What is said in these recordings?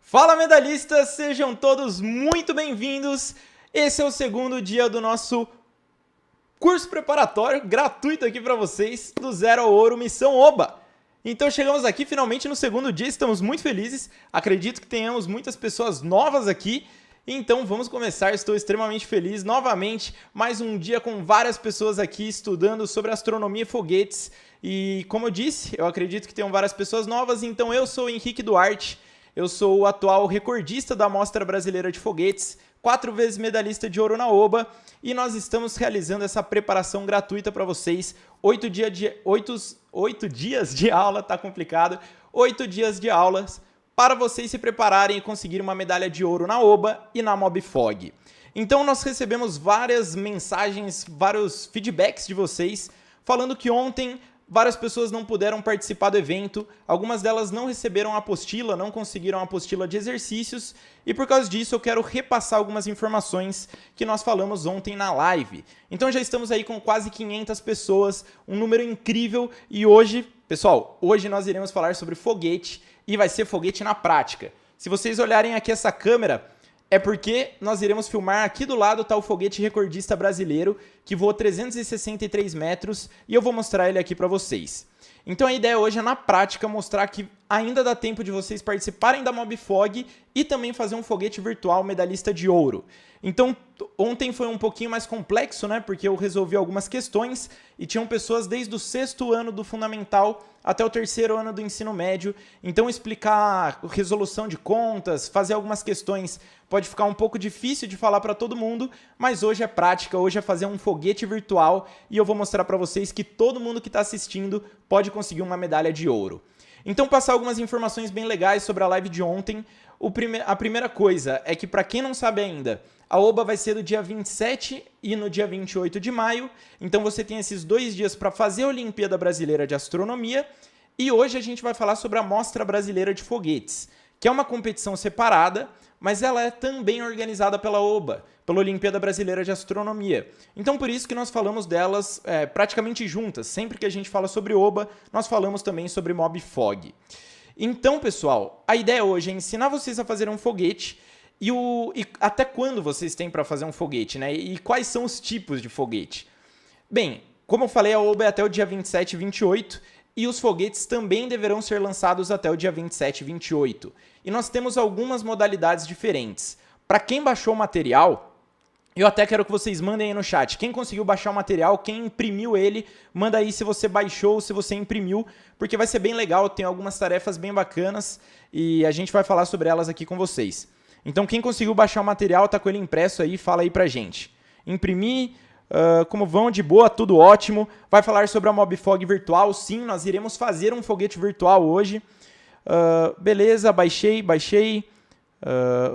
Fala, medalhistas! Sejam todos muito bem-vindos. Esse é o segundo dia do nosso curso preparatório gratuito aqui para vocês do Zero ao Ouro Missão Oba. Então chegamos aqui finalmente no segundo dia, estamos muito felizes. Acredito que tenhamos muitas pessoas novas aqui. Então vamos começar, estou extremamente feliz. Novamente, mais um dia com várias pessoas aqui estudando sobre astronomia e foguetes. E como eu disse, eu acredito que tenham várias pessoas novas. Então eu sou o Henrique Duarte. Eu sou o atual recordista da Mostra Brasileira de Foguetes, 4 vezes medalhista de ouro na Oba, e nós estamos realizando essa preparação gratuita para vocês. 8 dias de aula, tá complicado, 8 dias de aulas para vocês se prepararem e conseguir uma medalha de ouro na Oba e na Mobfog. Então nós recebemos várias mensagens, vários feedbacks de vocês, falando que ontem várias pessoas não puderam participar do evento, algumas delas não receberam a apostila, não conseguiram a apostila de exercícios, e por causa disso eu quero repassar algumas informações que nós falamos ontem na live. Então já estamos aí com quase 500 pessoas, um número incrível, e hoje, pessoal, hoje nós iremos falar sobre foguete, e vai ser foguete na prática. Se vocês olharem aqui essa câmera, é porque nós iremos filmar aqui do lado tá o foguete recordista brasileiro, que voa 363 metros, e eu vou mostrar ele aqui para vocês. Então a ideia hoje é, na prática, mostrar que ainda dá tempo de vocês participarem da Mobfog e também fazer um foguete virtual medalhista de ouro. Então ontem foi um pouquinho mais complexo, né? Porque eu resolvi algumas questões e tinham pessoas desde o 6º ano do fundamental até o 3º ano do ensino médio. Então explicar resolução de contas, fazer algumas questões pode ficar um pouco difícil de falar para todo mundo, mas hoje é prática, hoje é fazer um foguete virtual e eu vou mostrar para vocês que todo mundo que está assistindo pode conseguir uma medalha de ouro. Então passar algumas informações bem legais sobre a live de ontem. A primeira coisa é que, para quem não sabe ainda, a Oba vai ser do dia 27 e no dia 28 de maio, então você tem esses 2 dias para fazer a Olimpíada Brasileira de Astronomia, e hoje a gente vai falar sobre a Mostra Brasileira de Foguetes, que é uma competição separada, mas ela é também organizada pela Oba, pela Olimpíada Brasileira de Astronomia. Então por isso que nós falamos delas praticamente juntas. Sempre que a gente fala sobre Oba, nós falamos também sobre Mobfog. Então, pessoal, a ideia hoje é ensinar vocês a fazer um foguete e até quando vocês têm para fazer um foguete, né? E quais são os tipos de foguete. Bem, como eu falei, a Oba é até o dia 27 e 28 e os foguetes também deverão ser lançados até o dia 27 e 28. E nós temos algumas modalidades diferentes. Para quem baixou o material, eu até quero que vocês mandem aí no chat. Quem conseguiu baixar o material, quem imprimiu ele, manda aí se você baixou ou se você imprimiu, porque vai ser bem legal, tem algumas tarefas bem bacanas e a gente vai falar sobre elas aqui com vocês. Então quem conseguiu baixar o material, tá com ele impresso aí, fala aí pra gente. Imprimir, como vão? De boa, tudo ótimo. Vai falar sobre a Mobfog virtual, sim, nós iremos fazer um foguete virtual hoje. Beleza, baixei.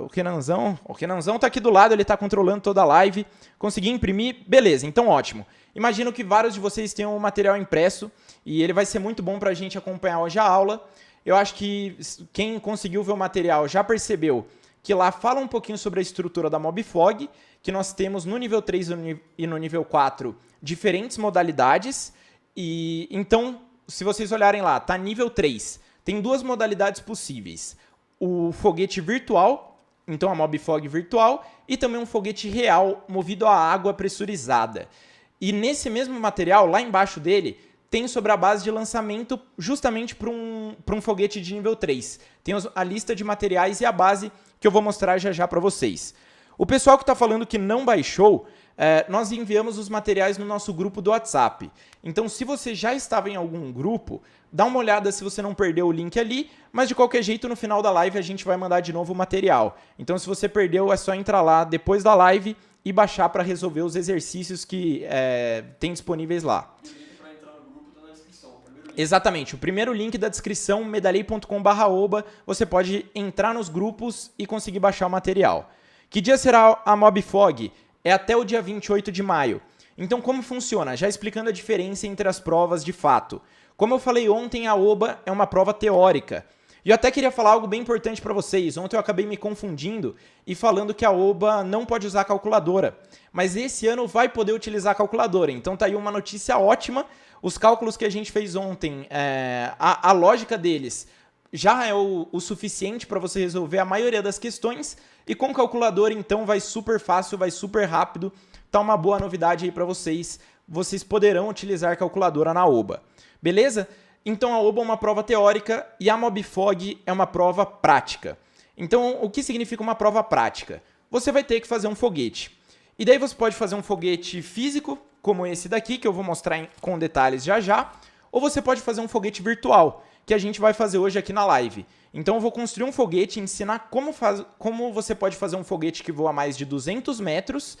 O Renanzão tá aqui do lado, ele tá controlando toda a live. Consegui imprimir? Beleza, então ótimo. Imagino que vários de vocês tenham o material impresso e ele vai ser muito bom pra gente acompanhar hoje a aula. Eu acho que quem conseguiu ver o material já percebeu que lá fala um pouquinho sobre a estrutura da Mobfog, que nós temos no nível 3 e no nível 4 diferentes modalidades. E então, se vocês olharem lá, tá nível 3. Tem 2 modalidades possíveis. O foguete virtual, então a Mobfog virtual, e também um foguete real movido a água pressurizada. E nesse mesmo material, lá embaixo dele, tem sobre a base de lançamento justamente para um foguete de nível 3. Tem a lista de materiais e a base que eu vou mostrar já para vocês. O pessoal que está falando que não baixou, nós enviamos os materiais no nosso grupo do WhatsApp. Então, se você já estava em algum grupo, dá uma olhada se você não perdeu o link ali, mas de qualquer jeito, no final da live, a gente vai mandar de novo o material. Então, se você perdeu, é só entrar lá depois da live e baixar para resolver os exercícios que tem disponíveis lá. Exatamente, o primeiro link da descrição, medalhei.com/oba, você pode entrar nos grupos e conseguir baixar o material. Que dia será a Mobfog? É até o dia 28 de maio. Então, como funciona? Já explicando a diferença entre as provas de fato. Como eu falei ontem, a Oba é uma prova teórica. E eu até queria falar algo bem importante para vocês. Ontem eu acabei me confundindo e falando que a Oba não pode usar calculadora. Mas esse ano vai poder utilizar a calculadora. Então tá aí uma notícia ótima. Os cálculos que a gente fez ontem, a lógica deles já é o suficiente para você resolver a maioria das questões, e com calculadora então vai super fácil, vai super rápido. Tá uma boa novidade aí para vocês, vocês poderão utilizar calculadora na OBA, beleza? Então a OBA é uma prova teórica e a Mobfog é uma prova prática. Então o que significa uma prova prática? Você vai ter que fazer um foguete, e daí você pode fazer um foguete físico, como esse daqui, que eu vou mostrar com detalhes já já, ou você pode fazer um foguete virtual, que a gente vai fazer hoje aqui na live. Então eu vou construir um foguete e ensinar como você pode fazer um foguete que voa mais de 200 metros.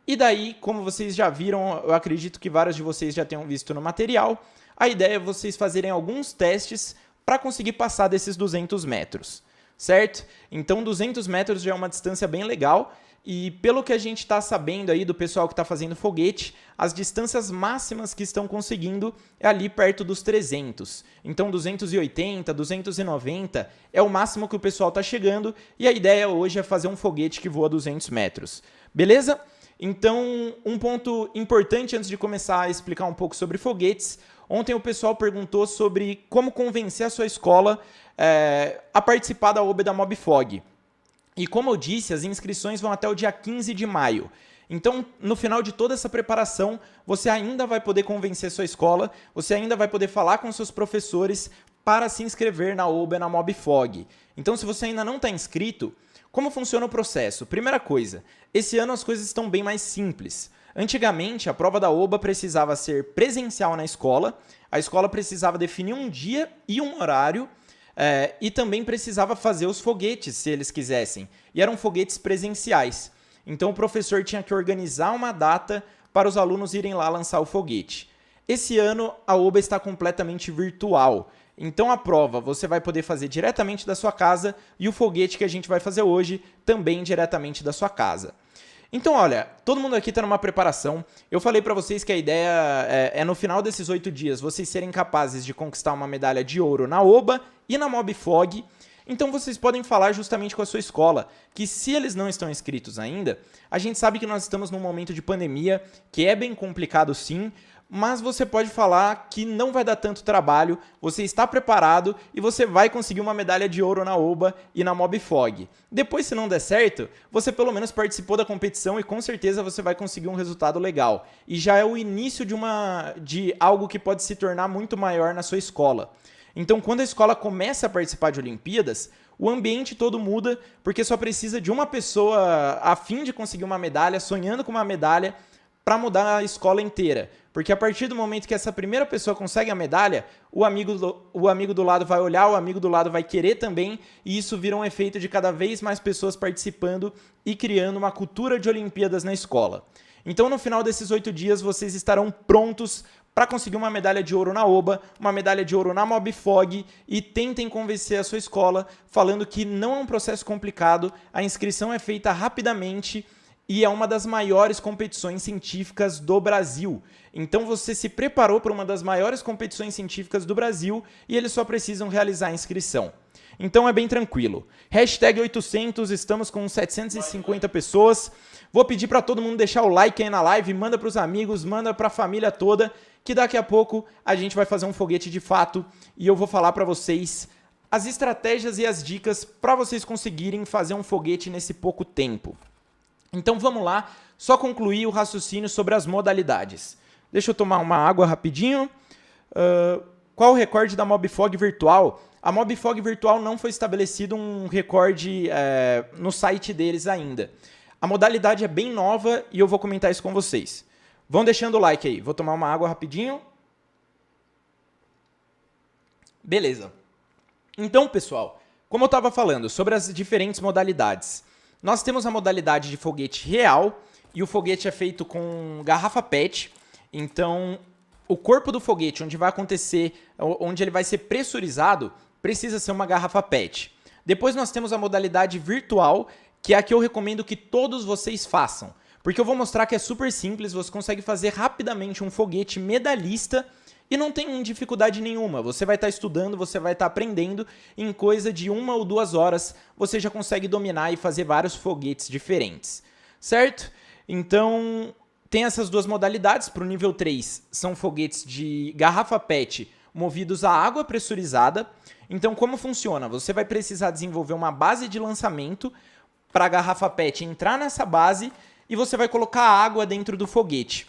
E daí, como vocês já viram, eu acredito que vários de vocês já tenham visto no material, a ideia é vocês fazerem alguns testes para conseguir passar desses 200 metros, certo? Então 200 metros já é uma distância bem legal. E pelo que a gente está sabendo aí do pessoal que está fazendo foguete, as distâncias máximas que estão conseguindo é ali perto dos 300. Então 280, 290 é o máximo que o pessoal está chegando, e a ideia hoje é fazer um foguete que voa 200 metros. Beleza? Então, um ponto importante antes de começar a explicar um pouco sobre foguetes, ontem o pessoal perguntou sobre como convencer a sua escola a participar da OBA da Mobfog. E como eu disse, as inscrições vão até o dia 15 de maio. Então, no final de toda essa preparação, você ainda vai poder convencer sua escola, você ainda vai poder falar com seus professores para se inscrever na OBA e na Mobfog. Então, se você ainda não está inscrito, como funciona o processo? Primeira coisa, esse ano as coisas estão bem mais simples. Antigamente, a prova da OBA precisava ser presencial na escola, a escola precisava definir um dia e um horário, e também precisava fazer os foguetes, se eles quisessem. E eram foguetes presenciais. Então o professor tinha que organizar uma data para os alunos irem lá lançar o foguete. Esse ano a OBA está completamente virtual. Então a prova você vai poder fazer diretamente da sua casa, e o foguete que a gente vai fazer hoje também diretamente da sua casa. Então, olha, todo mundo aqui está numa preparação. Eu falei para vocês que a ideia é no final desses 8 dias vocês serem capazes de conquistar uma medalha de ouro na OBA e na Mobfog. Então vocês podem falar justamente com a sua escola, que se eles não estão inscritos ainda, a gente sabe que nós estamos num momento de pandemia, que é bem complicado sim, mas você pode falar que não vai dar tanto trabalho, você está preparado e você vai conseguir uma medalha de ouro na OBA e na Mobfog. Depois, se não der certo, você pelo menos participou da competição e com certeza você vai conseguir um resultado legal. E já é o início de algo que pode se tornar muito maior na sua escola. Então, quando a escola começa a participar de Olimpíadas, o ambiente todo muda, porque só precisa de uma pessoa a fim de conseguir uma medalha, sonhando com uma medalha, para mudar a escola inteira. Porque a partir do momento que essa primeira pessoa consegue a medalha, o amigo do lado vai olhar, o amigo do lado vai querer também, e isso vira um efeito de cada vez mais pessoas participando e criando uma cultura de Olimpíadas na escola. Então, no final desses 8 dias, vocês estarão prontos para conseguir uma medalha de ouro na OBA, uma medalha de ouro na Mobfog, e tentem convencer a sua escola falando que não é um processo complicado, a inscrição é feita rapidamente e é uma das maiores competições científicas do Brasil. Então você se preparou para uma das maiores competições científicas do Brasil e eles só precisam realizar a inscrição. Então é bem tranquilo. Hashtag 800, estamos com 750 pessoas. Vou pedir para todo mundo deixar o like aí na live, manda para os amigos, manda para a família toda, que daqui a pouco a gente vai fazer um foguete de fato e eu vou falar para vocês as estratégias e as dicas para vocês conseguirem fazer um foguete nesse pouco tempo. Então vamos lá, só concluir o raciocínio sobre as modalidades. Deixa eu tomar uma água rapidinho. Qual o recorde da Mobfog virtual? A Mobfog virtual não foi estabelecido um recorde no site deles ainda. A modalidade é bem nova e eu vou comentar isso com vocês. Vão deixando o like aí. Vou tomar uma água rapidinho. Beleza. Então, pessoal, como eu estava falando sobre as diferentes modalidades, nós temos a modalidade de foguete real e o foguete é feito com garrafa PET. Então, o corpo do foguete, onde vai acontecer, onde ele vai ser pressurizado, precisa ser uma garrafa PET. Depois nós temos a modalidade virtual, que é a que eu recomendo que todos vocês façam. Porque eu vou mostrar que é super simples, você consegue fazer rapidamente um foguete medalhista e não tem dificuldade nenhuma. Você vai estar estudando, você vai estar aprendendo, em coisa de 1 ou 2 horas você já consegue dominar e fazer vários foguetes diferentes, certo? Então, tem essas duas modalidades. Para o nível 3, são foguetes de garrafa PET, movidos a água pressurizada. Então, como funciona? Você vai precisar desenvolver uma base de lançamento para a garrafa PET entrar nessa base e você vai colocar água dentro do foguete.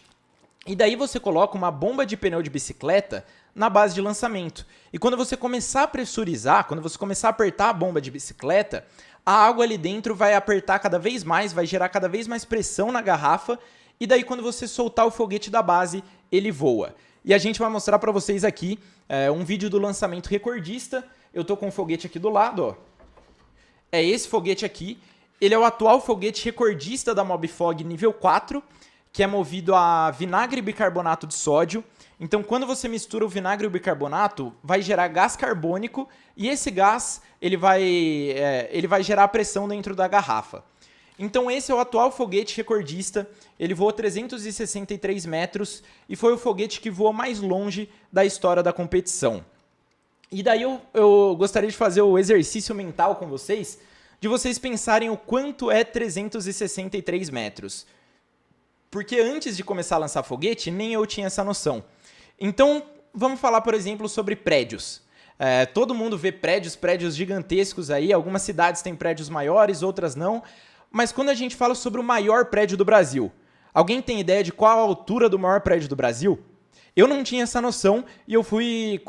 E daí você coloca uma bomba de pneu de bicicleta na base de lançamento. E quando você começar a pressurizar, quando você começar a apertar a bomba de bicicleta, a água ali dentro vai apertar cada vez mais, vai gerar cada vez mais pressão na garrafa, e daí quando você soltar o foguete da base, ele voa. E a gente vai mostrar para vocês aqui um vídeo do lançamento recordista. Eu tô com o foguete aqui do lado, ó. É esse foguete aqui. Ele é o atual foguete recordista da Mobifog nível 4, que é movido a vinagre e bicarbonato de sódio. Então, quando você mistura o vinagre e o bicarbonato, vai gerar gás carbônico e esse gás ele vai gerar pressão dentro da garrafa. Então, esse é o atual foguete recordista. Ele voou 363 metros e foi o foguete que voou mais longe da história da competição. E daí eu gostaria de fazer o exercício mental com vocês, de vocês pensarem o quanto é 363 metros. Porque antes de começar a lançar foguete, nem eu tinha essa noção. Então, vamos falar, por exemplo, sobre prédios. Todo mundo vê prédios gigantescos aí, algumas cidades têm prédios maiores, outras não. Mas quando a gente fala sobre o maior prédio do Brasil, alguém tem ideia de qual a altura do maior prédio do Brasil? Eu não tinha essa noção e eu fui,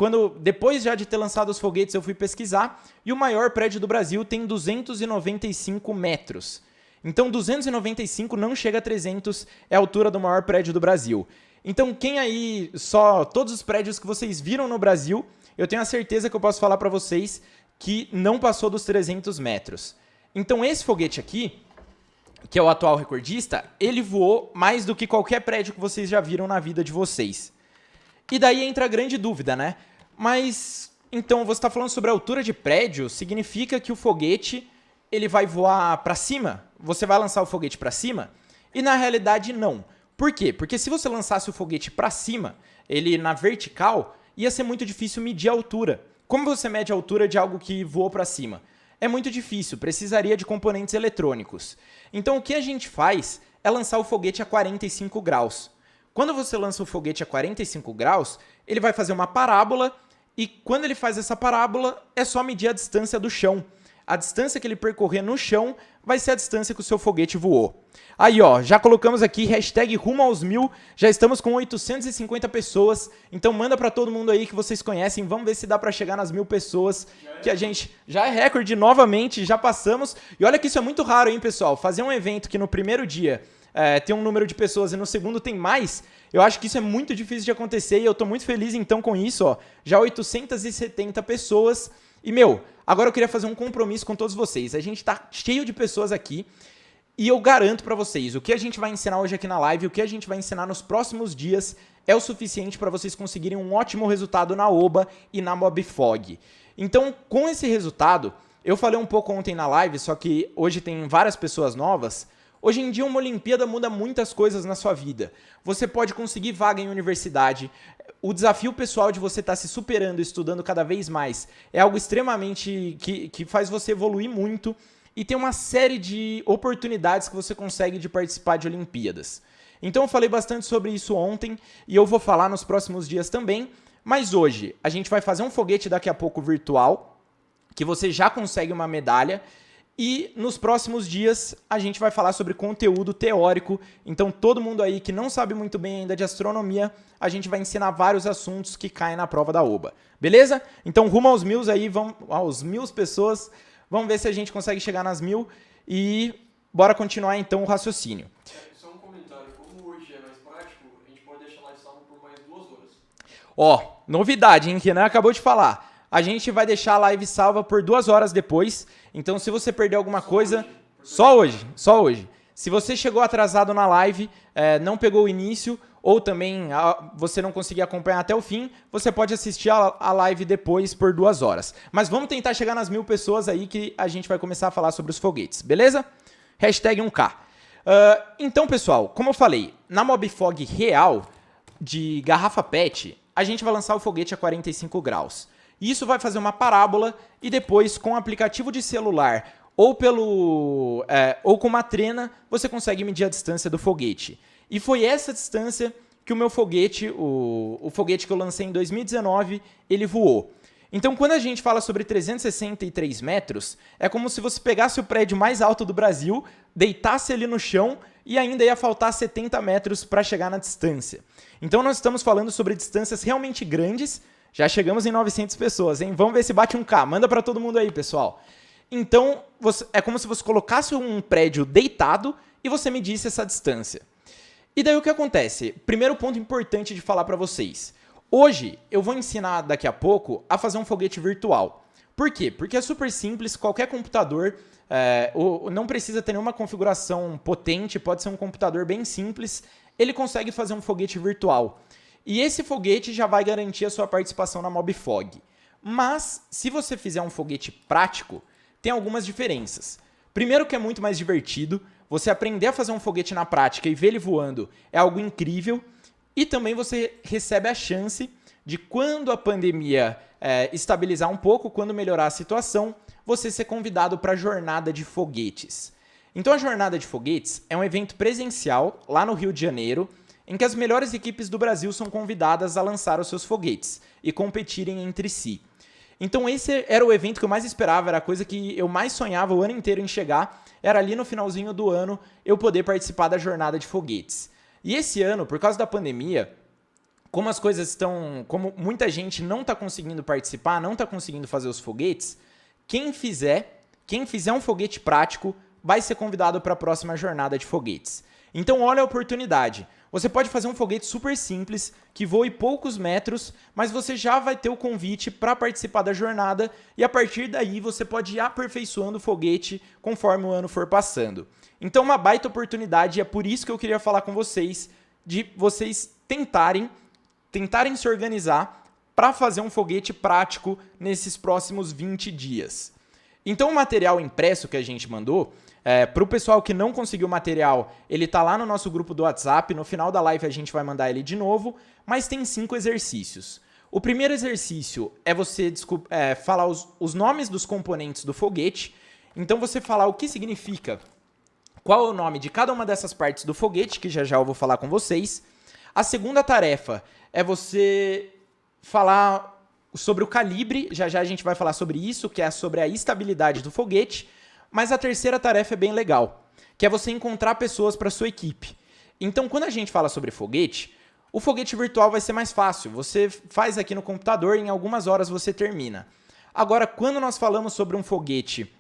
depois já de ter lançado os foguetes, eu fui pesquisar e o maior prédio do Brasil tem 295 metros. Então 295 não chega a 300, é a altura do maior prédio do Brasil. Então quem aí, todos os prédios que vocês viram no Brasil, eu tenho a certeza que eu posso falar para vocês que não passou dos 300 metros. Então esse foguete aqui, que é o atual recordista, ele voou mais do que qualquer prédio que vocês já viram na vida de vocês. E daí entra a grande dúvida, né? Mas, então, você está falando sobre a altura de prédio, significa que o foguete ele vai voar para cima? Você vai lançar o foguete para cima? E na realidade, não. Por quê? Porque se você lançasse o foguete para cima, ele na vertical, ia ser muito difícil medir a altura. Como você mede a altura de algo que voou para cima? É muito difícil, precisaria de componentes eletrônicos. Então, o que a gente faz é lançar o foguete a 45 graus. Quando você lança o foguete a 45 graus, ele vai fazer uma parábola e quando ele faz essa parábola, é só medir a distância do chão. A distância que ele percorrer no chão vai ser a distância que o seu foguete voou. Aí, ó, já colocamos aqui hashtag rumo aos 1000, já estamos com 850 pessoas, então manda para todo mundo aí que vocês conhecem, vamos ver se dá para chegar nas 1000 pessoas, que a gente já é recorde novamente, já passamos. E olha que isso é muito raro, hein, pessoal, fazer um evento que no primeiro dia tem um número de pessoas e no segundo tem mais, eu acho que isso é muito difícil de acontecer e eu tô muito feliz então com isso, ó, já 870 pessoas. E, agora eu queria fazer um compromisso com todos vocês. A gente tá cheio de pessoas aqui e eu garanto pra vocês, o que a gente vai ensinar hoje aqui na live, o que a gente vai ensinar nos próximos dias é o suficiente para vocês conseguirem um ótimo resultado na Oba e na Mobifog. Então, com esse resultado, eu falei um pouco ontem na live, só que hoje tem várias pessoas novas. Hoje em dia, uma Olimpíada muda muitas coisas na sua vida. Você pode conseguir vaga em universidade. O desafio pessoal de você estar se superando, estudando cada vez mais, é algo extremamente que faz você evoluir muito. E tem uma série de oportunidades que você consegue de participar de Olimpíadas. Então eu falei bastante sobre isso ontem e eu vou falar nos próximos dias também. Mas hoje a gente vai fazer um foguete daqui a pouco virtual, que você já consegue uma medalha. E nos próximos dias a gente vai falar sobre conteúdo teórico, então todo mundo aí que não sabe muito bem ainda de astronomia, a gente vai ensinar vários assuntos que caem na prova da Oba, beleza? Então rumo aos 1000 aí, aos 1000 pessoas, vamos ver se a gente consegue chegar nas 1000 e bora continuar então o raciocínio. Só um comentário, como hoje é mais prático, a gente pode deixar a live salva por mais 2 horas. Ó, novidade, hein, que Renan acabou de falar. A gente vai deixar a live salva por 2 horas depois. Então, se você perdeu alguma coisa... Só hoje. Se você chegou atrasado na live, não pegou o início, ou também você não conseguir acompanhar até o fim, você pode assistir a live depois por 2 horas. Mas vamos tentar chegar nas 1000 pessoas aí que a gente vai começar a falar sobre os foguetes, beleza? Hashtag 1K. Então, pessoal, como eu falei, na Mobifog real de garrafa PET, a gente vai lançar o foguete a 45 graus. Isso vai fazer uma parábola e depois, com o aplicativo de celular ou com uma trena, você consegue medir a distância do foguete. E foi essa distância que o meu foguete, o foguete que eu lancei em 2019, ele voou. Então, quando a gente fala sobre 363 metros, é como se você pegasse o prédio mais alto do Brasil, deitasse ele no chão e ainda ia faltar 70 metros para chegar na distância. Então, nós estamos falando sobre distâncias realmente grandes. Já chegamos em 900 pessoas, hein? Vamos ver se bate um K. Manda para todo mundo aí, pessoal. Então, é como se você colocasse um prédio deitado e você medisse essa distância. E daí o que acontece? Primeiro ponto importante de falar para vocês. Hoje, eu vou ensinar daqui a pouco a fazer um foguete virtual. Por quê? Porque é super simples, qualquer computador, não precisa ter nenhuma configuração potente, pode ser um computador bem simples, ele consegue fazer um foguete virtual. E esse foguete já vai garantir a sua participação na MobFog. Mas, se você fizer um foguete prático, tem algumas diferenças. Primeiro que é muito mais divertido, você aprender a fazer um foguete na prática e ver ele voando é algo incrível. E também você recebe a chance de, quando a pandemia estabilizar um pouco, quando melhorar a situação, você ser convidado para a Jornada de Foguetes. Então a Jornada de Foguetes é um evento presencial lá no Rio de Janeiro, em que as melhores equipes do Brasil são convidadas a lançar os seus foguetes e competirem entre si. Então esse era o evento que eu mais esperava, era a coisa que eu mais sonhava o ano inteiro em chegar, era ali no finalzinho do ano eu poder participar da Jornada de Foguetes. E esse ano, por causa da pandemia, como as coisas estão, como muita gente não está conseguindo participar, não está conseguindo fazer os foguetes, quem fizer um foguete prático vai ser convidado para a próxima Jornada de Foguetes. Então olha a oportunidade. Você pode fazer um foguete super simples, que voe poucos metros, mas você já vai ter o convite para participar da jornada e a partir daí você pode ir aperfeiçoando o foguete conforme o ano for passando. Então uma baita oportunidade e é por isso que eu queria falar com vocês, de vocês tentarem se organizar para fazer um foguete prático nesses próximos 20 dias. Então o material impresso que a gente mandou, para o pessoal que não conseguiu o material, ele está lá no nosso grupo do WhatsApp, no final da live a gente vai mandar ele de novo, mas tem 5 exercícios. O primeiro exercício é você falar os nomes dos componentes do foguete, então você falar o que significa, qual é o nome de cada uma dessas partes do foguete, que já eu vou falar com vocês. A segunda tarefa é você falar sobre o calibre, já a gente vai falar sobre isso, que é sobre a estabilidade do foguete. Mas a terceira tarefa é bem legal, que é você encontrar pessoas para sua equipe. Então, quando a gente fala sobre foguete, o foguete virtual vai ser mais fácil. Você faz aqui no computador e em algumas horas você termina. Agora, quando nós falamos sobre um foguete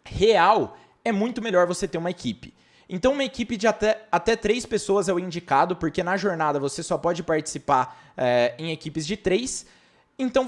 real, é muito melhor você ter uma equipe. Então, uma equipe de até 3 pessoas é o indicado, porque na jornada você só pode participar em equipes de 3. Então,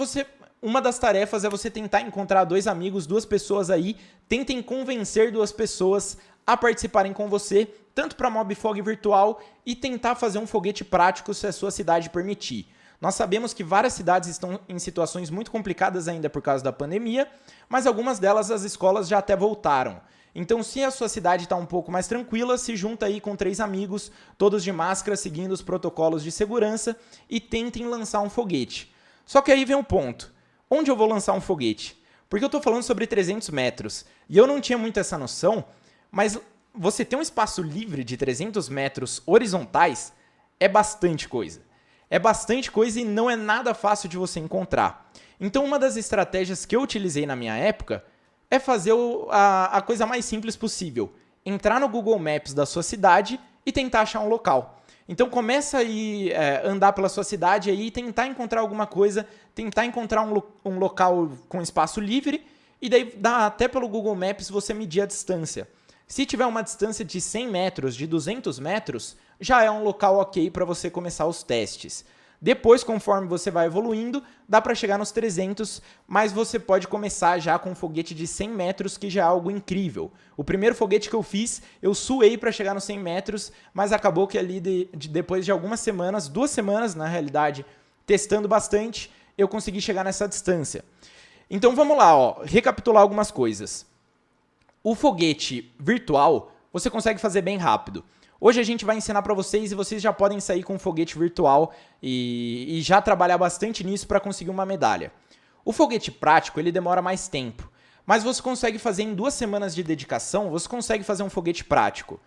uma das tarefas é você tentar encontrar 2 amigos, 2 pessoas aí, tentem convencer 2 pessoas a participarem com você, tanto para MobFog virtual e tentar fazer um foguete prático se a sua cidade permitir. Nós sabemos que várias cidades estão em situações muito complicadas ainda por causa da pandemia, mas algumas delas as escolas já até voltaram. Então, se a sua cidade está um pouco mais tranquila, se junta aí com 3 amigos, todos de máscara, seguindo os protocolos de segurança e tentem lançar um foguete. Só que aí vem um ponto. Onde eu vou lançar um foguete? Porque eu estou falando sobre 300 metros e eu não tinha muito essa noção, mas você ter um espaço livre de 300 metros horizontais é bastante coisa. É bastante coisa e não é nada fácil de você encontrar. Então, uma das estratégias que eu utilizei na minha época é fazer a coisa mais simples possível. Entrar no Google Maps da sua cidade e tentar achar um local. Então começa a andar pela sua cidade aí, tentar encontrar alguma coisa, tentar encontrar um local com espaço livre e daí dá até pelo Google Maps você medir a distância. Se tiver uma distância de 100 metros, de 200 metros, já é um local ok para você começar os testes. Depois, conforme você vai evoluindo, dá para chegar nos 300, mas você pode começar já com um foguete de 100 metros, que já é algo incrível. O primeiro foguete que eu fiz, eu suei para chegar nos 100 metros, mas acabou que ali, depois de algumas semanas, 2 semanas na realidade, testando bastante, eu consegui chegar nessa distância. Então vamos lá, recapitular algumas coisas. O foguete virtual, você consegue fazer bem rápido. Hoje a gente vai ensinar para vocês e vocês já podem sair com um foguete virtual e já trabalhar bastante nisso para conseguir uma medalha. O foguete prático, ele demora mais tempo, mas você consegue fazer em 2 semanas de dedicação, você consegue fazer um foguete prático.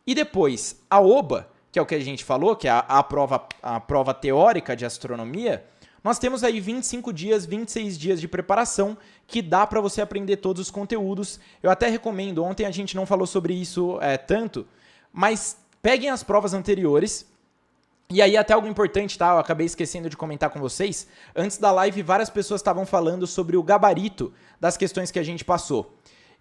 E depois, a oba, que é o que a gente falou, que é a prova teórica de astronomia, nós temos aí 25 dias, 26 dias de preparação que dá para você aprender todos os conteúdos. Eu até recomendo, ontem a gente não falou sobre isso tanto, mas peguem as provas anteriores. E aí até algo importante, tá? Eu acabei esquecendo de comentar com vocês. Antes da live, várias pessoas estavam falando sobre o gabarito das questões que a gente passou.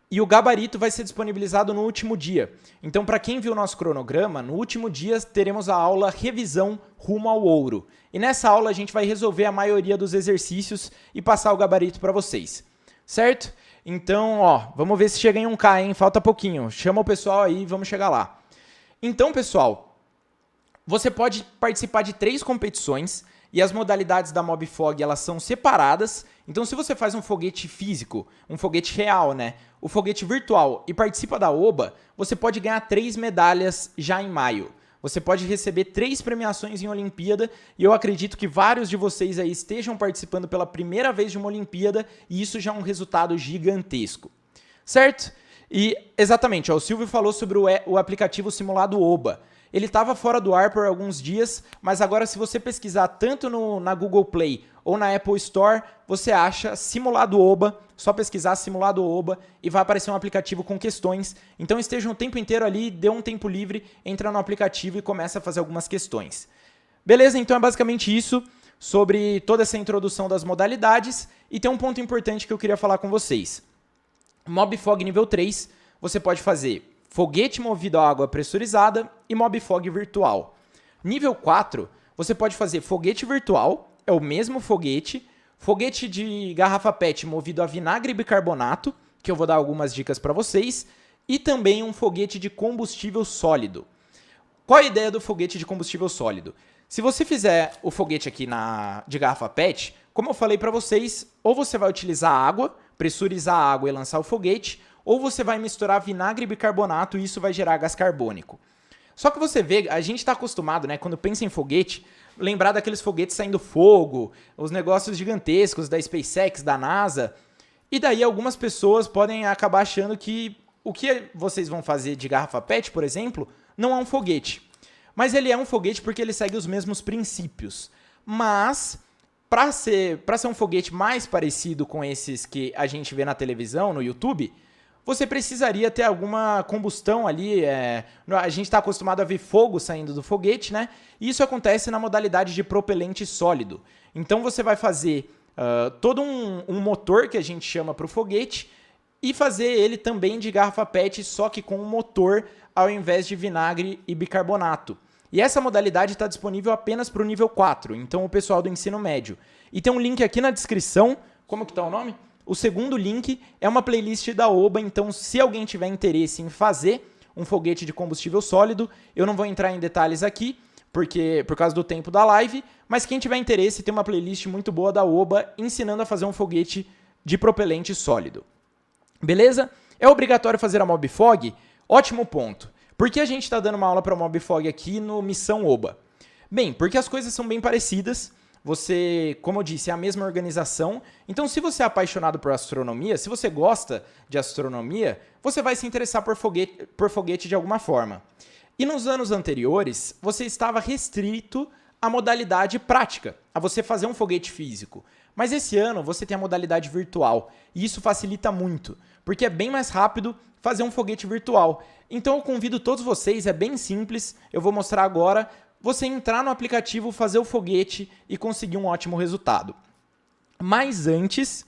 E o gabarito vai ser disponibilizado no último dia. Então, para quem viu o nosso cronograma, no último dia teremos a aula Revisão Rumo ao Ouro. E nessa aula a gente vai resolver a maioria dos exercícios e passar o gabarito para vocês. Certo? Então, ó, vamos ver se chega em 1K, hein? Falta pouquinho. Chama o pessoal aí e vamos chegar lá. Então, pessoal, você pode participar de 3 competições e as modalidades da Mobfog, elas são separadas. Então, se você faz um foguete físico, um foguete real, né? O foguete virtual e participa da OBA, você pode ganhar 3 medalhas já em maio. Você pode receber 3 premiações em Olimpíada e eu acredito que vários de vocês aí estejam participando pela primeira vez de uma Olimpíada e isso já é um resultado gigantesco. Certo? E, exatamente, ó, o Silvio falou sobre o aplicativo simulado OBA. Ele estava fora do ar por alguns dias, mas agora se você pesquisar tanto na Google Play ou na Apple Store, você acha Simulado OBA, só pesquisar Simulado OBA e vai aparecer um aplicativo com questões. Então esteja o tempo inteiro ali, dê um tempo livre, entra no aplicativo e começa a fazer algumas questões. Beleza? Então é basicamente isso sobre toda essa introdução das modalidades. E tem um ponto importante que eu queria falar com vocês. Mobfog nível 3, você pode fazer foguete movido a água pressurizada e Mobfog virtual. Nível 4, você pode fazer foguete virtual, é o mesmo foguete, foguete de garrafa PET movido a vinagre e bicarbonato, que eu vou dar algumas dicas para vocês, e também um foguete de combustível sólido. Qual a ideia do foguete de combustível sólido? Se você fizer o foguete aqui de garrafa PET, como eu falei para vocês, ou você vai utilizar água, pressurizar a água e lançar o foguete, ou você vai misturar vinagre e bicarbonato e isso vai gerar gás carbônico. Só que você vê, a gente está acostumado, né, quando pensa em foguete, lembrar daqueles foguetes saindo fogo, os negócios gigantescos da SpaceX, da NASA, e daí algumas pessoas podem acabar achando que o que vocês vão fazer de garrafa PET, por exemplo, não é um foguete. Mas ele é um foguete porque ele segue os mesmos princípios. Mas, para ser um foguete mais parecido com esses que a gente vê na televisão, no YouTube, você precisaria ter alguma combustão ali. A gente está acostumado a ver fogo saindo do foguete, né? E isso acontece na modalidade de propelente sólido. Então você vai fazer todo um motor que a gente chama para o foguete e fazer ele também de garrafa PET, só que com um motor ao invés de vinagre e bicarbonato. E essa modalidade está disponível apenas para o nível 4, então o pessoal do ensino médio. E tem um link aqui na descrição. Como que está o nome? O segundo link é uma playlist da OBA, então se alguém tiver interesse em fazer um foguete de combustível sólido, eu não vou entrar em detalhes aqui, por causa do tempo da live, mas quem tiver interesse tem uma playlist muito boa da OBA ensinando a fazer um foguete de propelente sólido. Beleza? É obrigatório fazer a Mobfog? Ótimo ponto. Por que a gente está dando uma aula para a Mobfog aqui no Missão OBA? Bem, porque as coisas são bem parecidas. Você, como eu disse, é a mesma organização. Então, se você é apaixonado por astronomia, se você gosta de astronomia, você vai se interessar por foguete de alguma forma. E nos anos anteriores, você estava restrito à modalidade prática, a você fazer um foguete físico. Mas esse ano, você tem a modalidade virtual. E isso facilita muito, porque é bem mais rápido fazer um foguete virtual. Então, eu convido todos vocês, é bem simples, eu vou mostrar agora, você entrar no aplicativo, fazer o foguete e conseguir um ótimo resultado. Mas antes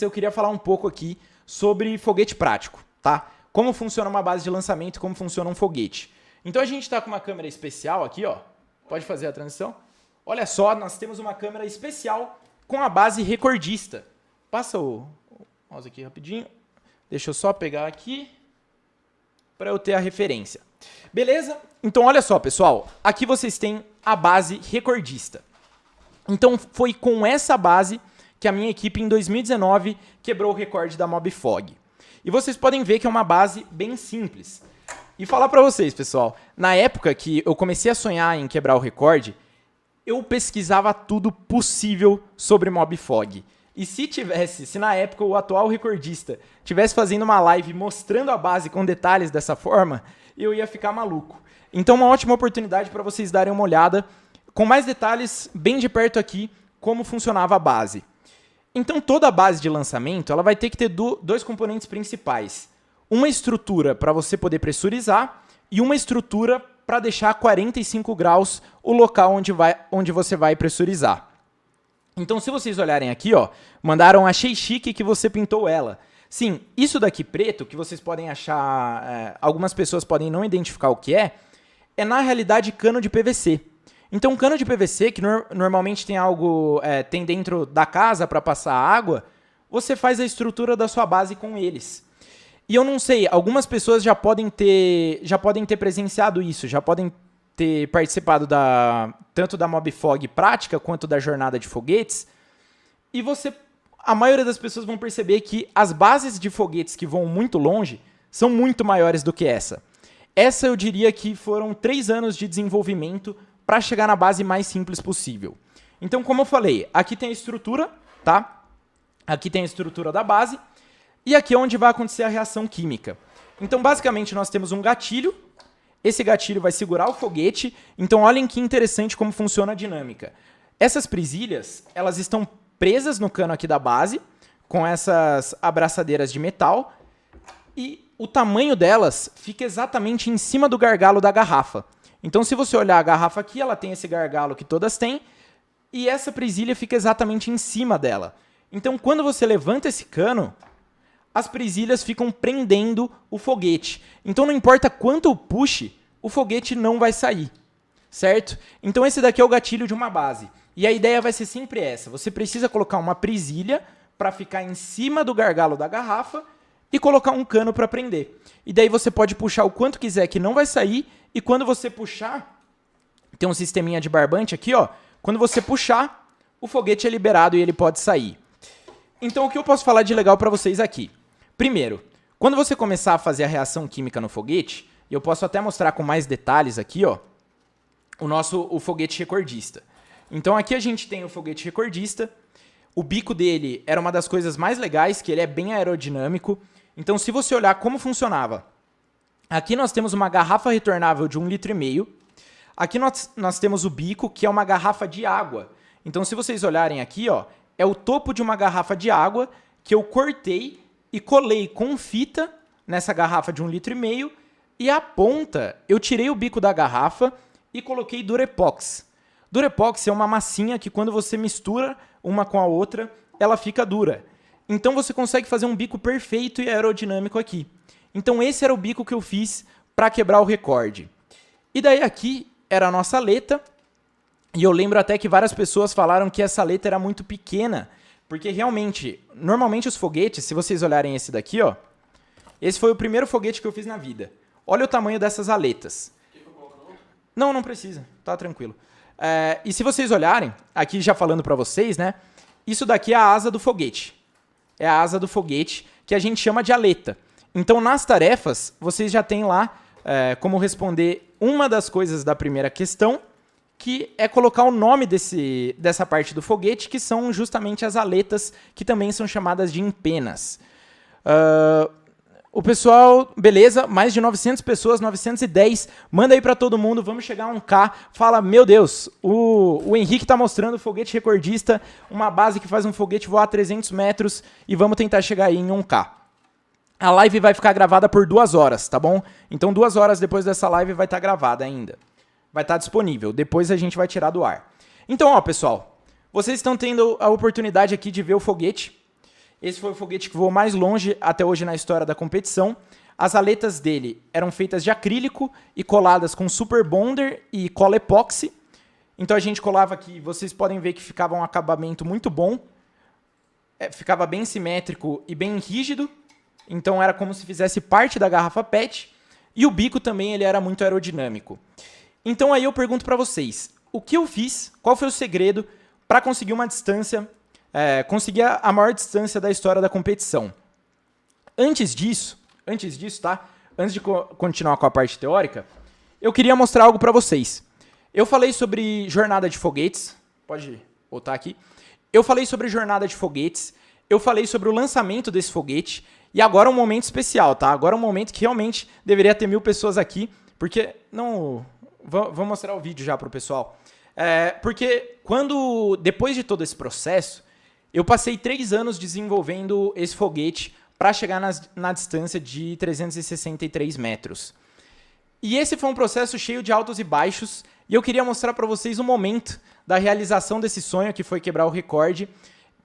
eu queria falar um pouco aqui sobre foguete prático, tá? Como funciona uma base de lançamento, como funciona um foguete. Então a gente está com uma câmera especial aqui, ó. Pode fazer a transição? Olha só, nós temos uma câmera especial com a base recordista. Passa o mouse aqui rapidinho. Deixa eu só pegar aqui para eu ter a referência. Beleza? Então, olha só, pessoal. Aqui vocês têm a base recordista. Então, foi com essa base que a minha equipe, em 2019, quebrou o recorde da Mobfog. E vocês podem ver que é uma base bem simples. E falar para vocês, pessoal, na época que eu comecei a sonhar em quebrar o recorde, eu pesquisava tudo possível sobre Mobfog. E se na época o atual recordista tivesse fazendo uma live mostrando a base com detalhes dessa forma, eu ia ficar maluco. Então, uma ótima oportunidade para vocês darem uma olhada com mais detalhes, bem de perto aqui, como funcionava a base. Então, toda a base de lançamento ela vai ter que ter dois componentes principais. Uma estrutura para você poder pressurizar e uma estrutura para deixar a 45 graus o local onde você vai pressurizar. Então, se vocês olharem aqui, ó, mandaram, achei chique que você pintou ela. Sim, isso daqui preto, que vocês podem achar, algumas pessoas podem não identificar o que é na realidade cano de PVC. Então, cano de PVC, que normalmente tem algo, tem dentro da casa para passar água, você faz a estrutura da sua base com eles. E eu não sei, algumas pessoas já podem ter presenciado isso, já podem ter participado tanto da Mobfog prática quanto da jornada de foguetes. E a maioria das pessoas vão perceber que as bases de foguetes que vão muito longe são muito maiores do que essa. Essa eu diria que foram 3 anos de desenvolvimento para chegar na base mais simples possível. Então, como eu falei, aqui tem a estrutura, tá? Aqui tem a estrutura da base. E aqui é onde vai acontecer a reação química. Então, basicamente, nós temos um gatilho. Esse gatilho vai segurar o foguete. Então, olhem que interessante como funciona a dinâmica. Essas presilhas, elas estão presas no cano aqui da base, com essas abraçadeiras de metal. E o tamanho delas fica exatamente em cima do gargalo da garrafa. Então, se você olhar a garrafa aqui, ela tem esse gargalo que todas têm. E essa presilha fica exatamente em cima dela. Então, quando você levanta esse cano, as presilhas ficam prendendo o foguete. Então, não importa quanto eu puxe, o foguete não vai sair, certo? Então, esse daqui é o gatilho de uma base. E a ideia vai ser sempre essa. Você precisa colocar uma presilha para ficar em cima do gargalo da garrafa e colocar um cano para prender. E daí você pode puxar o quanto quiser que não vai sair. E quando você puxar, tem um sisteminha de barbante aqui, ó. Quando você puxar, o foguete é liberado e ele pode sair. Então, o que eu posso falar de legal para vocês aqui? Primeiro, quando você começar a fazer a reação química no foguete, e eu posso até mostrar com mais detalhes aqui, ó, o foguete recordista. Então, aqui a gente tem o foguete recordista. O bico dele era uma das coisas mais legais, que ele é bem aerodinâmico. Então, se você olhar como funcionava, aqui nós temos uma garrafa retornável de 1,5 litro. Aqui nós temos o bico, que é uma garrafa de água. Então, se vocês olharem aqui, ó, é o topo de uma garrafa de água que eu cortei e colei com fita nessa garrafa de 1,5 litro. E a ponta, eu tirei o bico da garrafa e coloquei Durepox. Durepox é uma massinha que quando você mistura uma com a outra, ela fica dura. Então, você consegue fazer um bico perfeito e aerodinâmico aqui. Então, esse era o bico que eu fiz para quebrar o recorde. E daí aqui era a nossa aleta. E eu lembro até que várias pessoas falaram que essa aleta era muito pequena. Porque realmente, normalmente os foguetes, se vocês olharem esse daqui, ó. Esse foi o primeiro foguete que eu fiz na vida. Olha o tamanho dessas aletas. Não precisa. Tá tranquilo. E se vocês olharem, aqui já falando para vocês, né? Isso daqui é a asa do foguete. É a asa do foguete que a gente chama de aleta. Então, nas tarefas, vocês já têm lá como responder uma das coisas da primeira questão, que é colocar o nome dessa parte do foguete, que são justamente as aletas, que também são chamadas de empenas. O pessoal, beleza, mais de 900 pessoas, 910, manda aí pra todo mundo, vamos chegar a 1K. Fala, meu Deus, o Henrique tá mostrando o foguete recordista, uma base que faz um foguete voar a 300 metros e vamos tentar chegar aí em 1K. A live vai ficar gravada por 2 horas, tá bom? Então 2 horas depois dessa live vai estar gravada ainda. Vai estar disponível, depois a gente vai tirar do ar. Então, ó, pessoal, vocês estão tendo a oportunidade aqui de ver o foguete. Esse foi o foguete que voou mais longe até hoje na história da competição. As aletas dele eram feitas de acrílico e coladas com super bonder e cola epóxi. Então a gente colava aqui, vocês podem ver que ficava um acabamento muito bom. Ficava bem simétrico e bem rígido. Então era como se fizesse parte da garrafa PET. E o bico também ele era muito aerodinâmico. Então aí eu pergunto para vocês, o que eu fiz, qual foi o segredo para conseguir uma distância, conseguir a maior distância da história da competição? Antes disso, tá? Antes de continuar com a parte teórica, eu queria mostrar algo para vocês. Eu falei sobre jornada de foguetes, pode voltar aqui. Eu falei sobre jornada de foguetes, eu falei sobre o lançamento desse foguete, e agora é um momento especial, tá? Agora é um momento que realmente deveria ter 1000 pessoas aqui, Porque, não... Vou mostrar o vídeo já pro pessoal. Porque depois de todo esse processo, eu passei 3 anos desenvolvendo esse foguete para chegar na distância de 363 metros. E esse foi um processo cheio de altos e baixos, e eu queria mostrar para vocês o momento da realização desse sonho, que foi quebrar o recorde,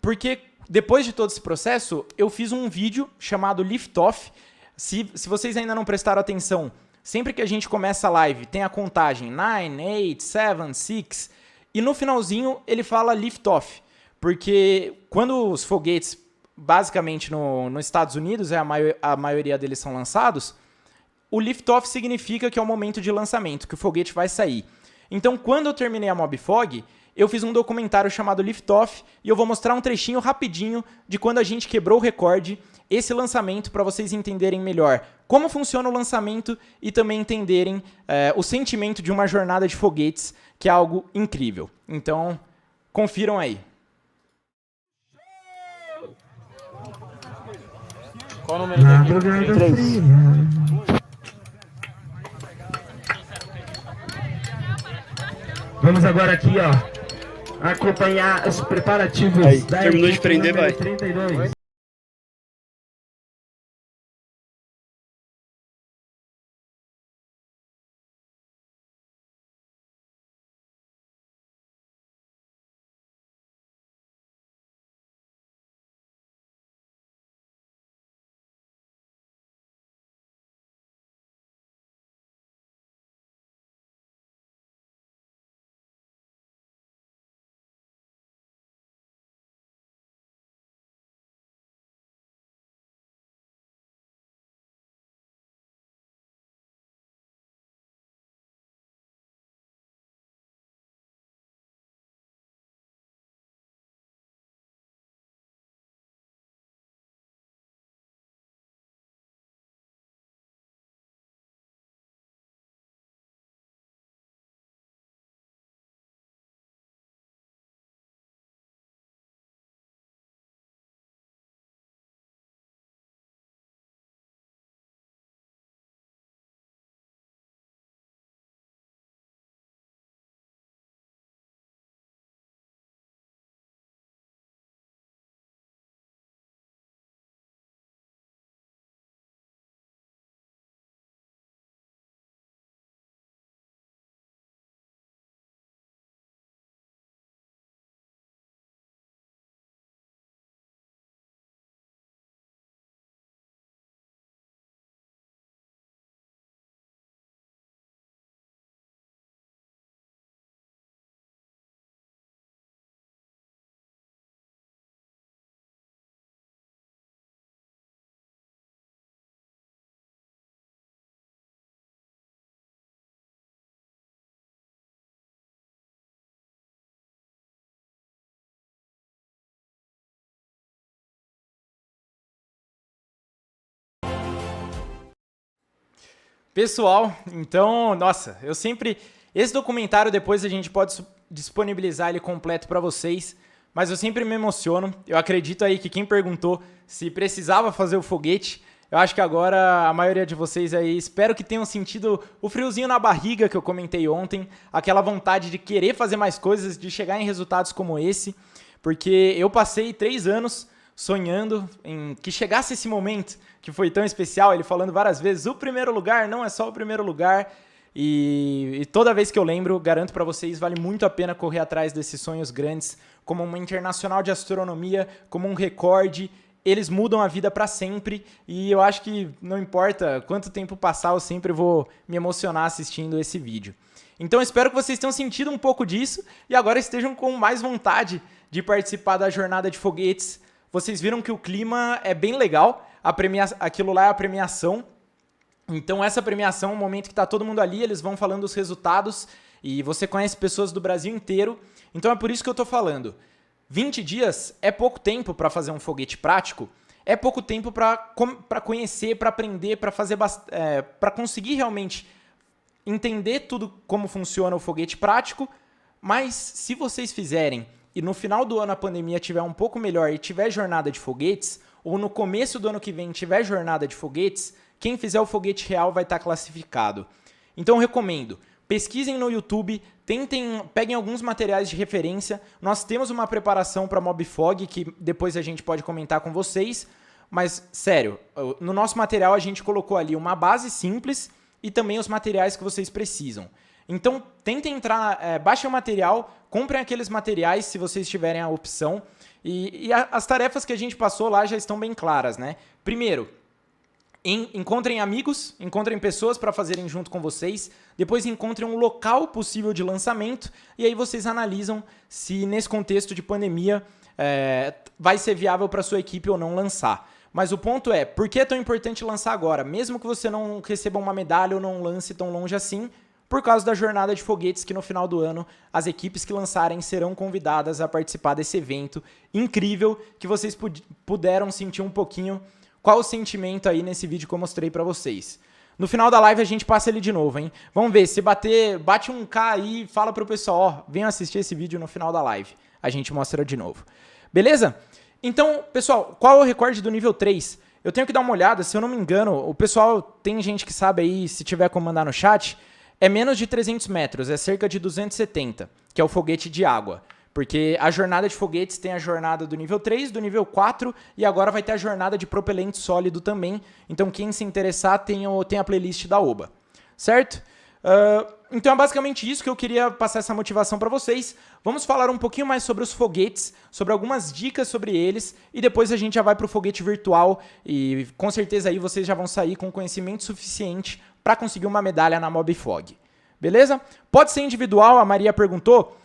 porque depois de todo esse processo, eu fiz um vídeo chamado Lift Off. Se vocês ainda não prestaram atenção, sempre que a gente começa a live, tem a contagem 9, 8, 7, 6, e no finalzinho ele fala Lift Off, porque quando os foguetes, basicamente nos Estados Unidos, a maioria deles são lançados, o lift-off significa que é o momento de lançamento, que o foguete vai sair. Então, quando eu terminei a Mobfog, eu fiz um documentário chamado Lift-Off e eu vou mostrar um trechinho rapidinho de quando a gente quebrou o recorde, esse lançamento, para vocês entenderem melhor como funciona o lançamento e também entenderem o sentimento de uma jornada de foguetes, que é algo incrível. Então, confiram aí. Qual o número daqui? 3. Vamos agora aqui, ó, acompanhar os preparativos aí, da terminou de prender, vai. 32. Pessoal, então, nossa, esse documentário depois a gente pode disponibilizar ele completo para vocês, mas eu sempre me emociono. Eu acredito aí que quem perguntou se precisava fazer o foguete, eu acho que agora a maioria de vocês aí, espero que tenham sentido o friozinho na barriga que eu comentei ontem, aquela vontade de querer fazer mais coisas, de chegar em resultados como esse, porque eu passei 3 anos sonhando em que chegasse esse momento que foi tão especial, ele falando várias vezes, o primeiro lugar não é só o primeiro lugar, e toda vez que eu lembro, garanto para vocês, vale muito a pena correr atrás desses sonhos grandes, como uma internacional de astronomia, como um recorde, eles mudam a vida para sempre, e eu acho que não importa quanto tempo passar, eu sempre vou me emocionar assistindo esse vídeo. Então eu espero que vocês tenham sentido um pouco disso, e agora estejam com mais vontade de participar da jornada de foguetes. Vocês viram que o clima é bem legal, aquilo lá é a premiação. Então essa premiação é um momento que está todo mundo ali, eles vão falando os resultados e você conhece pessoas do Brasil inteiro. Então é por isso que eu estou falando. 20 dias é pouco tempo para fazer um foguete prático, é pouco tempo para conhecer, para aprender, para conseguir realmente entender tudo como funciona o foguete prático, mas se vocês fizerem e no final do ano a pandemia tiver um pouco melhor e tiver jornada de foguetes, ou no começo do ano que vem tiver jornada de foguetes, quem fizer o foguete real vai estar classificado. Então eu recomendo, pesquisem no YouTube, peguem alguns materiais de referência. Nós temos uma preparação para MobFog que depois a gente pode comentar com vocês, mas sério, no nosso material a gente colocou ali uma base simples e também os materiais que vocês precisam. Então tentem entrar, baixem o material, comprem aqueles materiais se vocês tiverem a opção. E as tarefas que a gente passou lá já estão bem claras, né? Primeiro, encontrem amigos, encontrem pessoas para fazerem junto com vocês. Depois encontrem um local possível de lançamento. E aí vocês analisam se nesse contexto de pandemia vai ser viável para sua equipe ou não lançar. Mas o ponto é, por que é tão importante lançar agora? Mesmo que você não receba uma medalha ou não lance tão longe assim, por causa da jornada de foguetes que no final do ano as equipes que lançarem serão convidadas a participar desse evento incrível que vocês puderam sentir um pouquinho qual o sentimento aí nesse vídeo que eu mostrei pra vocês. No final da live a gente passa ele de novo, hein? Vamos ver, se bate um K aí, fala pro pessoal, ó, venham assistir esse vídeo no final da live. A gente mostra de novo. Beleza? Então, pessoal, qual é o recorde do nível 3? Eu tenho que dar uma olhada, se eu não me engano, o pessoal, tem gente que sabe aí, se tiver como mandar no chat, é menos de 300 metros, é cerca de 270, que é o foguete de água. Porque a jornada de foguetes tem a jornada do nível 3, do nível 4, e agora vai ter a jornada de propelente sólido também. Então quem se interessar tem a playlist da Oba, certo? Então é basicamente isso que eu queria passar essa motivação para vocês. Vamos falar um pouquinho mais sobre os foguetes, sobre algumas dicas sobre eles, e depois a gente já vai para o foguete virtual, e com certeza aí vocês já vão sair com conhecimento suficiente para conseguir uma medalha na MobFog. Beleza? Pode ser individual, a Maria perguntou.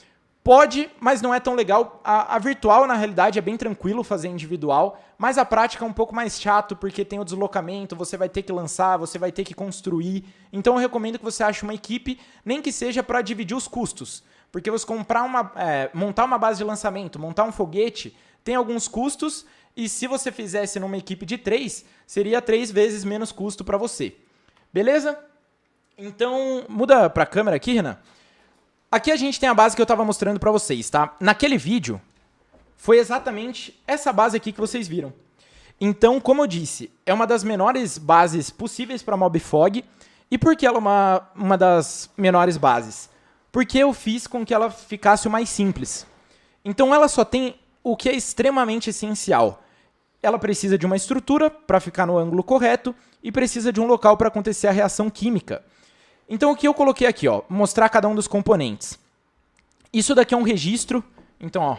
Pode, mas não é tão legal. A virtual, na realidade, é bem tranquilo fazer individual, mas a prática é um pouco mais chato, porque tem o deslocamento, você vai ter que lançar, você vai ter que construir. Então eu recomendo que você ache uma equipe, nem que seja para dividir os custos. Porque você montar uma base de lançamento, montar um foguete, tem alguns custos, e se você fizesse numa equipe de 3, seria 3 vezes menos custo para você. Beleza? Então, muda para a câmera aqui, Renan. Aqui a gente tem a base que eu estava mostrando para vocês, tá? Naquele vídeo, foi exatamente essa base aqui que vocês viram. Então, como eu disse, é uma das menores bases possíveis para MobFog. E por que ela é uma das menores bases? Porque eu fiz com que ela ficasse o mais simples. Então, ela só tem o que é extremamente essencial. Ela precisa de uma estrutura para ficar no ângulo correto e precisa de um local para acontecer a reação química. Então, o que eu coloquei aqui, ó, mostrar cada um dos componentes. Isso daqui é um registro. Então, ó,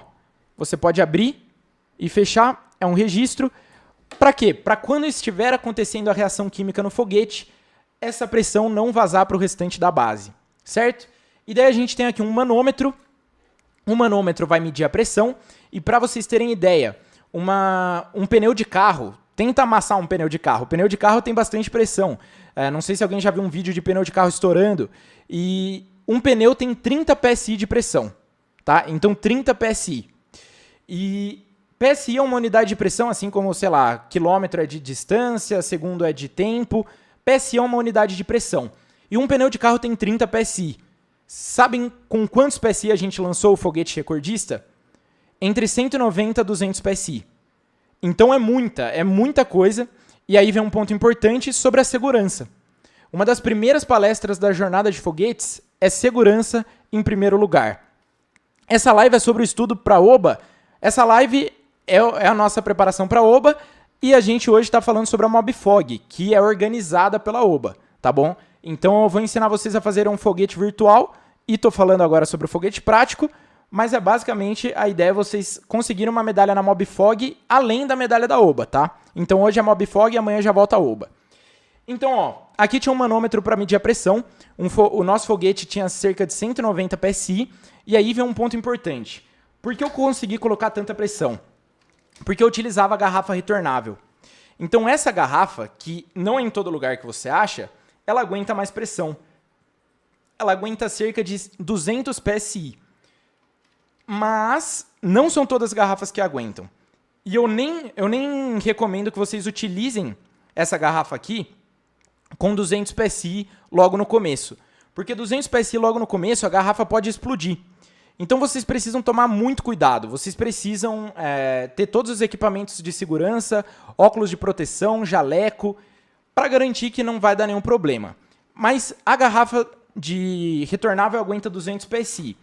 você pode abrir e fechar. É um registro. Para quê? Para quando estiver acontecendo a reação química no foguete, essa pressão não vazar para o restante da base, certo? E daí a gente tem aqui um manômetro. O manômetro vai medir a pressão. E para vocês terem ideia, um pneu de carro, tenta amassar um pneu de carro. O pneu de carro tem bastante pressão. Não sei se alguém já viu um vídeo de pneu de carro estourando. E um pneu tem 30 PSI de pressão, tá? Então 30 PSI. E PSI é uma unidade de pressão, assim como, sei lá, quilômetro é de distância, segundo é de tempo. PSI é uma unidade de pressão. E um pneu de carro tem 30 PSI. Sabem com quantos PSI a gente lançou o foguete recordista? Entre 190 e 200 PSI. Então é muita coisa. E aí vem um ponto importante sobre a segurança. Uma das primeiras palestras da jornada de foguetes é segurança em primeiro lugar. Essa live é sobre o estudo para Oba. Essa live é a nossa preparação para Oba e a gente hoje está falando sobre a MobFog, que é organizada pela Oba, tá bom? Então eu vou ensinar vocês a fazer um foguete virtual e estou falando agora sobre o foguete prático, mas é basicamente a ideia é vocês conseguirem uma medalha na MobFog além da medalha da Oba, tá? Então hoje é MobFog e amanhã já volta a Oba. Então, ó, aqui tinha um manômetro para medir a pressão. O nosso foguete tinha cerca de 190 PSI. E aí vem um ponto importante. Por que eu consegui colocar tanta pressão? Porque eu utilizava a garrafa retornável. Então essa garrafa, que não é em todo lugar que você acha, ela aguenta mais pressão. Ela aguenta cerca de 200 PSI. Mas não são todas as garrafas que aguentam. E eu nem recomendo que vocês utilizem essa garrafa aqui com 200 PSI logo no começo. Porque 200 PSI logo no começo, a garrafa pode explodir. Então vocês precisam tomar muito cuidado. Vocês precisam ter todos os equipamentos de segurança, óculos de proteção, jaleco, para garantir que não vai dar nenhum problema. Mas a garrafa de retornável aguenta 200 PSI.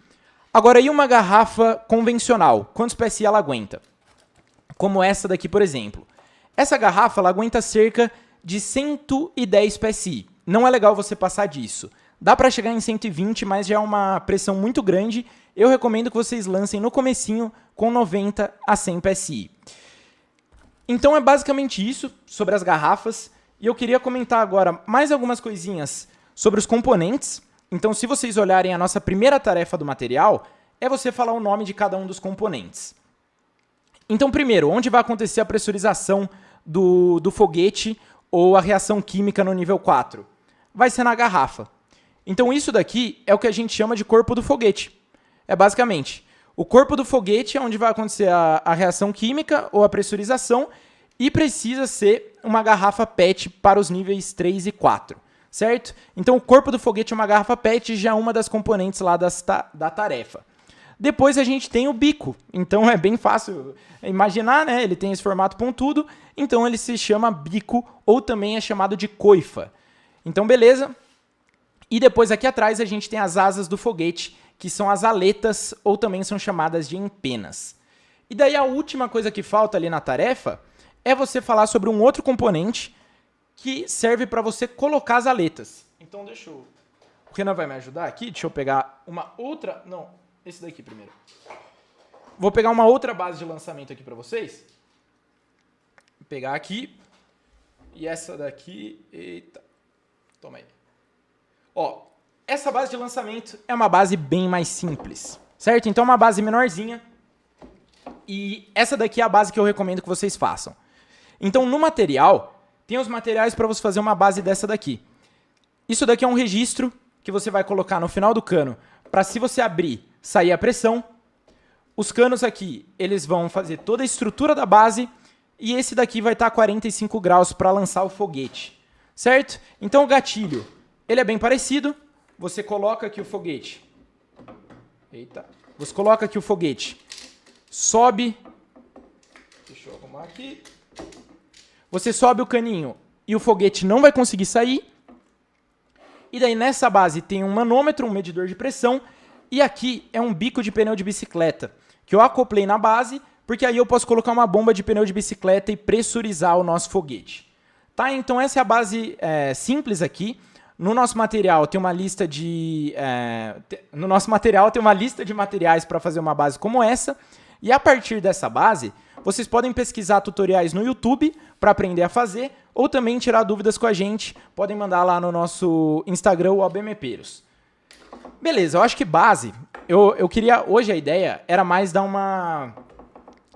Agora, e uma garrafa convencional? Quantos PSI ela aguenta? Como essa daqui, por exemplo. Essa garrafa ela aguenta cerca de 110 PSI. Não é legal você passar disso. Dá para chegar em 120, mas já é uma pressão muito grande. Eu recomendo que vocês lancem no comecinho com 90 a 100 PSI. Então é basicamente isso sobre as garrafas. E eu queria comentar agora mais algumas coisinhas sobre os componentes. Então, se vocês olharem a nossa primeira tarefa do material, é você falar o nome de cada um dos componentes. Então, primeiro, onde vai acontecer a pressurização do foguete ou a reação química no nível 4? Vai ser na garrafa. Então, isso daqui é o que a gente chama de corpo do foguete. É basicamente, o corpo do foguete é onde vai acontecer a reação química ou a pressurização e precisa ser uma garrafa PET para os níveis 3 e 4. Certo? Então, o corpo do foguete é uma garrafa PET, já é uma das componentes lá da tarefa. Depois a gente tem o bico. Então, é bem fácil imaginar, né? Ele tem esse formato pontudo, então ele se chama bico ou também é chamado de coifa. Então, beleza. E depois aqui atrás a gente tem as asas do foguete, que são as aletas ou também são chamadas de empenas. E daí a última coisa que falta ali na tarefa é você falar sobre um outro componente que serve para você colocar as aletas. Então, deixa eu... O Renan vai me ajudar aqui. Deixa eu pegar uma outra... Não, esse daqui primeiro. Vou pegar uma outra base de lançamento aqui para vocês. Vou pegar aqui. E essa daqui... Eita. Toma aí. Ó, essa base de lançamento é uma base bem mais simples, certo? Então, é uma base menorzinha. E essa daqui é a base que eu recomendo que vocês façam. Então, no material... Tem os materiais para você fazer uma base dessa daqui. Isso daqui é um registro que você vai colocar no final do cano para, se você abrir, sair a pressão. Os canos aqui, eles vão fazer toda a estrutura da base e esse daqui vai estar a 45 graus para lançar o foguete, certo? Então o gatilho, ele é bem parecido. Você coloca aqui o foguete. Eita. Você coloca aqui o foguete. Sobe. Deixa eu arrumar aqui. Você sobe o caninho e o foguete não vai conseguir sair. E daí nessa base tem um manômetro, um medidor de pressão. E aqui é um bico de pneu de bicicleta, que eu acoplei na base, porque aí eu posso colocar uma bomba de pneu de bicicleta e pressurizar o nosso foguete. Tá? Então essa é a base simples aqui. No nosso material tem uma lista de... no nosso material tem uma lista de materiais para fazer uma base como essa. E a partir dessa base... Vocês podem pesquisar tutoriais no YouTube para aprender a fazer, ou também tirar dúvidas com a gente. Podem mandar lá no nosso Instagram, o ABMPeiros. Beleza, eu acho que base, eu queria... Hoje a ideia era mais dar uma...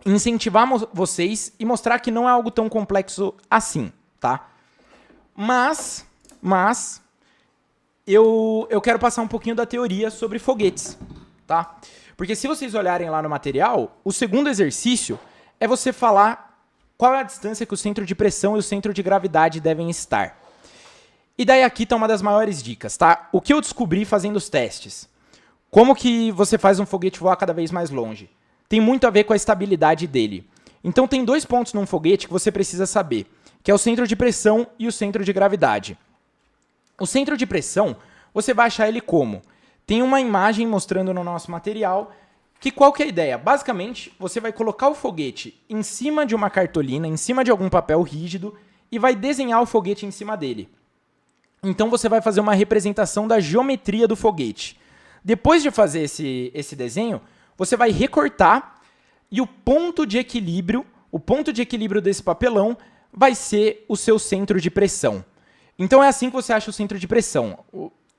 incentivar vocês e mostrar que não é algo tão complexo assim, tá? Mas eu quero passar um pouquinho da teoria sobre foguetes, tá? Porque se vocês olharem lá no material, o segundo exercício... é você falar qual é a distância que o centro de pressão e o centro de gravidade devem estar. E daí aqui está uma das maiores dicas, tá? O que eu descobri fazendo os testes. Como que você faz um foguete voar cada vez mais longe? Tem muito a ver com a estabilidade dele. Então tem dois pontos num foguete que você precisa saber, que é o centro de pressão e o centro de gravidade. O centro de pressão, você vai achar ele como? Tem uma imagem mostrando no nosso material... Qual que é a ideia? Basicamente, você vai colocar o foguete em cima de uma cartolina, em cima de algum papel rígido, e vai desenhar o foguete em cima dele. Então, você vai fazer uma representação da geometria do foguete. Depois de fazer esse desenho, você vai recortar, e o ponto de equilíbrio desse papelão vai ser o seu centro de pressão. Então, é assim que você acha o centro de pressão.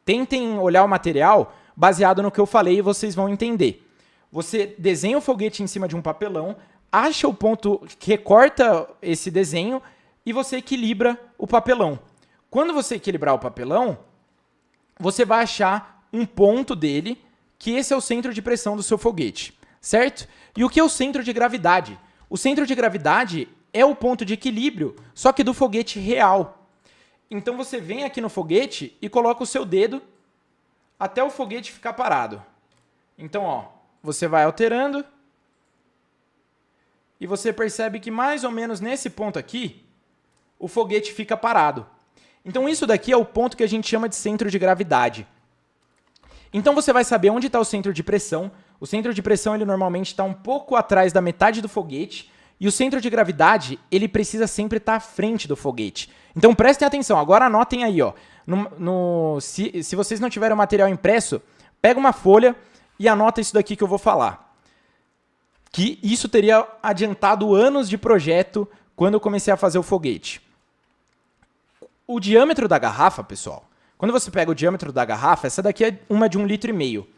Tentem olhar o material baseado no que eu falei e vocês vão entender. Você desenha o foguete em cima de um papelão, acha o ponto, recorta esse desenho e você equilibra o papelão. Quando você equilibrar o papelão, você vai achar um ponto dele, que esse é o centro de pressão do seu foguete, certo? E o que é o centro de gravidade? O centro de gravidade é o ponto de equilíbrio, só que do foguete real. Então você vem aqui no foguete e coloca o seu dedo até o foguete ficar parado. Então, ó, você vai alterando e você percebe que mais ou menos nesse ponto aqui, o foguete fica parado. Então isso daqui é o ponto que a gente chama de centro de gravidade. Então você vai saber onde está o centro de pressão. O centro de pressão ele normalmente está um pouco atrás da metade do foguete. E o centro de gravidade ele precisa sempre estar à frente do foguete. Então prestem atenção, agora anotem aí, ó. Se vocês não tiverem o material impresso, pega uma folha e anota isso daqui que eu vou falar. Que isso teria adiantado anos de projeto quando eu comecei a fazer o foguete. O diâmetro da garrafa, pessoal, quando você pega o diâmetro da garrafa, essa daqui é uma de 1,5 litro.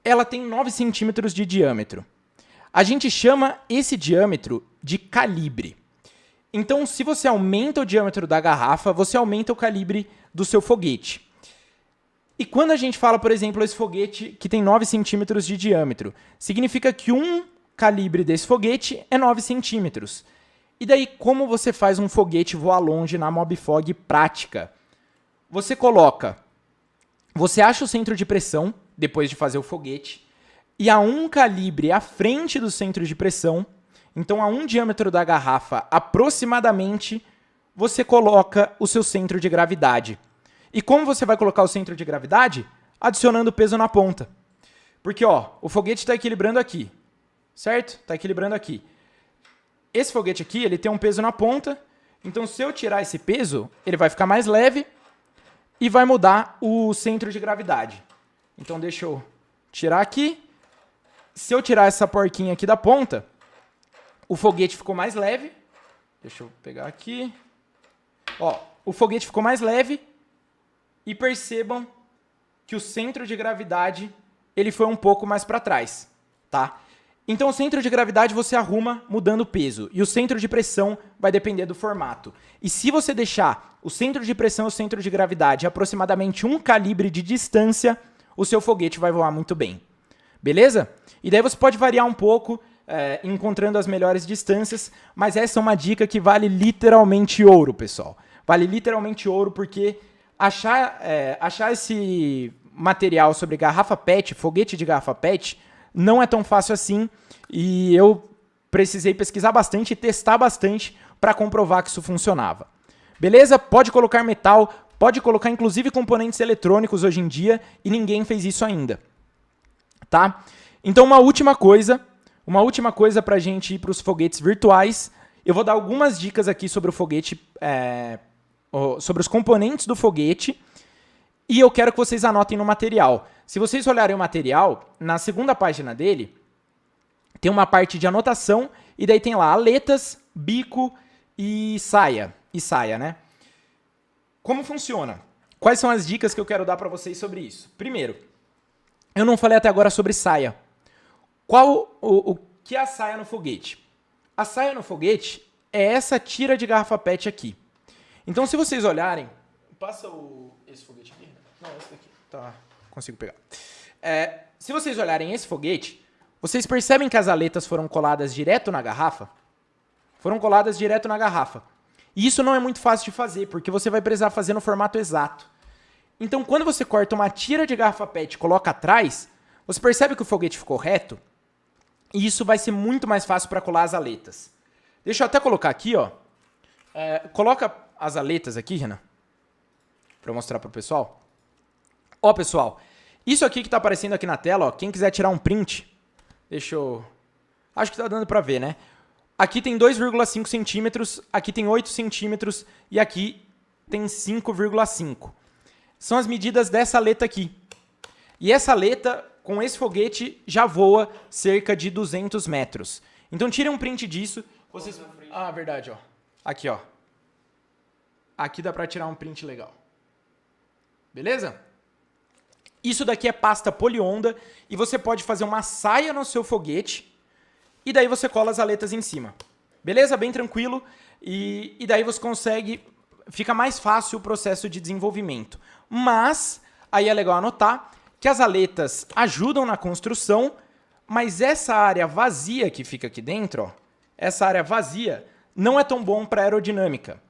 Ela tem 9 centímetros de diâmetro. A gente chama esse diâmetro de calibre. Então, se você aumenta o diâmetro da garrafa, você aumenta o calibre do seu foguete. E quando a gente fala, por exemplo, esse foguete que tem 9 centímetros de diâmetro, significa que um calibre desse foguete é 9 centímetros. E daí, como você faz um foguete voar longe na Mobfog prática? Você acha o centro de pressão, depois de fazer o foguete, e a um calibre à frente do centro de pressão, então a um diâmetro da garrafa aproximadamente, você coloca o seu centro de gravidade. E como você vai colocar o centro de gravidade? Adicionando peso na ponta. Porque ó, o foguete está equilibrando aqui, certo? Está equilibrando aqui. Esse foguete aqui, ele tem um peso na ponta, então se eu tirar esse peso, ele vai ficar mais leve e vai mudar o centro de gravidade. Então deixa eu tirar aqui. Se eu tirar essa porquinha aqui da ponta, o foguete ficou mais leve. Deixa eu pegar aqui. Ó, o foguete ficou mais leve e percebam que o centro de gravidade ele foi um pouco mais para trás, tá? Então o centro de gravidade você arruma mudando o peso e o centro de pressão vai depender do formato. E se você deixar o centro de pressão e o centro de gravidade aproximadamente um calibre de distância, o seu foguete vai voar muito bem. Beleza? E daí você pode variar um pouco, encontrando as melhores distâncias, mas essa é uma dica que vale literalmente ouro, pessoal. Vale literalmente ouro porque achar esse material sobre garrafa PET, foguete de garrafa PET, não é tão fácil assim e eu precisei pesquisar bastante e testar bastante para comprovar que isso funcionava. Beleza? Pode colocar metal, pode colocar inclusive componentes eletrônicos hoje em dia e ninguém fez isso ainda. Tá? Então uma última coisa para a gente ir para os foguetes virtuais. Eu vou dar algumas dicas aqui sobre o foguete, sobre os componentes do foguete e eu quero que vocês anotem no material. Se vocês olharem o material, na segunda página dele, tem uma parte de anotação e daí tem lá aletas, bico e saia. Né? Como funciona? Quais são as dicas que eu quero dar para vocês sobre isso? Primeiro, eu não falei até agora sobre saia. O que é a saia no foguete? A saia no foguete é essa tira de garrafa PET aqui. Então, se vocês olharem... Passa esse foguete aqui. Não, esse daqui. Tá... Consigo pegar. Se vocês olharem esse foguete, vocês percebem que as aletas foram coladas direto na garrafa? Foram coladas direto na garrafa. E isso não é muito fácil de fazer, porque você vai precisar fazer no formato exato. Então, quando você corta uma tira de garrafa PET e coloca atrás, você percebe que o foguete ficou reto? E isso vai ser muito mais fácil para colar as aletas. Deixa eu até colocar aqui, ó. Coloca as aletas aqui, Renan, para eu mostrar para o pessoal. Ó, pessoal, isso aqui que está aparecendo aqui na tela, ó, quem quiser tirar um print, deixa eu... Acho que está dando para ver, né? Aqui tem 2,5 centímetros, aqui tem 8 centímetros e aqui tem 5,5. São as medidas dessa aleta aqui. E essa aleta, com esse foguete, já voa cerca de 200 metros. Então tirem um print disso. Vocês... Ah, verdade, ó. Aqui, ó. Aqui dá para tirar um print legal. Beleza? Isso daqui é pasta polionda e você pode fazer uma saia no seu foguete e daí você cola as aletas em cima. Beleza? Bem tranquilo. E daí você consegue... Fica mais fácil o processo de desenvolvimento. Mas, aí é legal anotar que as aletas ajudam na construção, mas essa área vazia que fica aqui dentro, ó, essa área vazia, não é tão bom para aerodinâmica.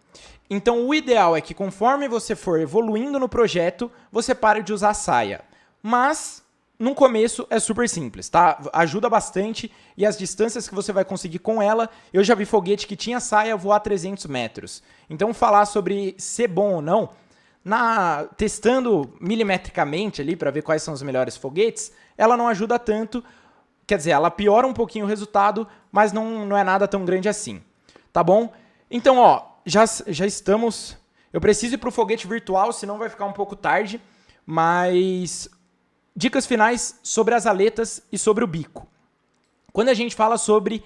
Então, o ideal é que conforme você for evoluindo no projeto, você pare de usar saia. Mas, no começo é super simples, tá? Ajuda bastante e as distâncias que você vai conseguir com ela, eu já vi foguete que tinha saia voar 300 metros. Então falar sobre ser bom ou não, testando milimetricamente ali para ver quais são os melhores foguetes, ela não ajuda tanto, quer dizer, ela piora um pouquinho o resultado, mas não é nada tão grande assim, tá bom? Então, ó, já estamos... Eu preciso ir para o foguete virtual, senão vai ficar um pouco tarde, mas... Dicas finais sobre as aletas e sobre o bico. Quando a gente fala sobre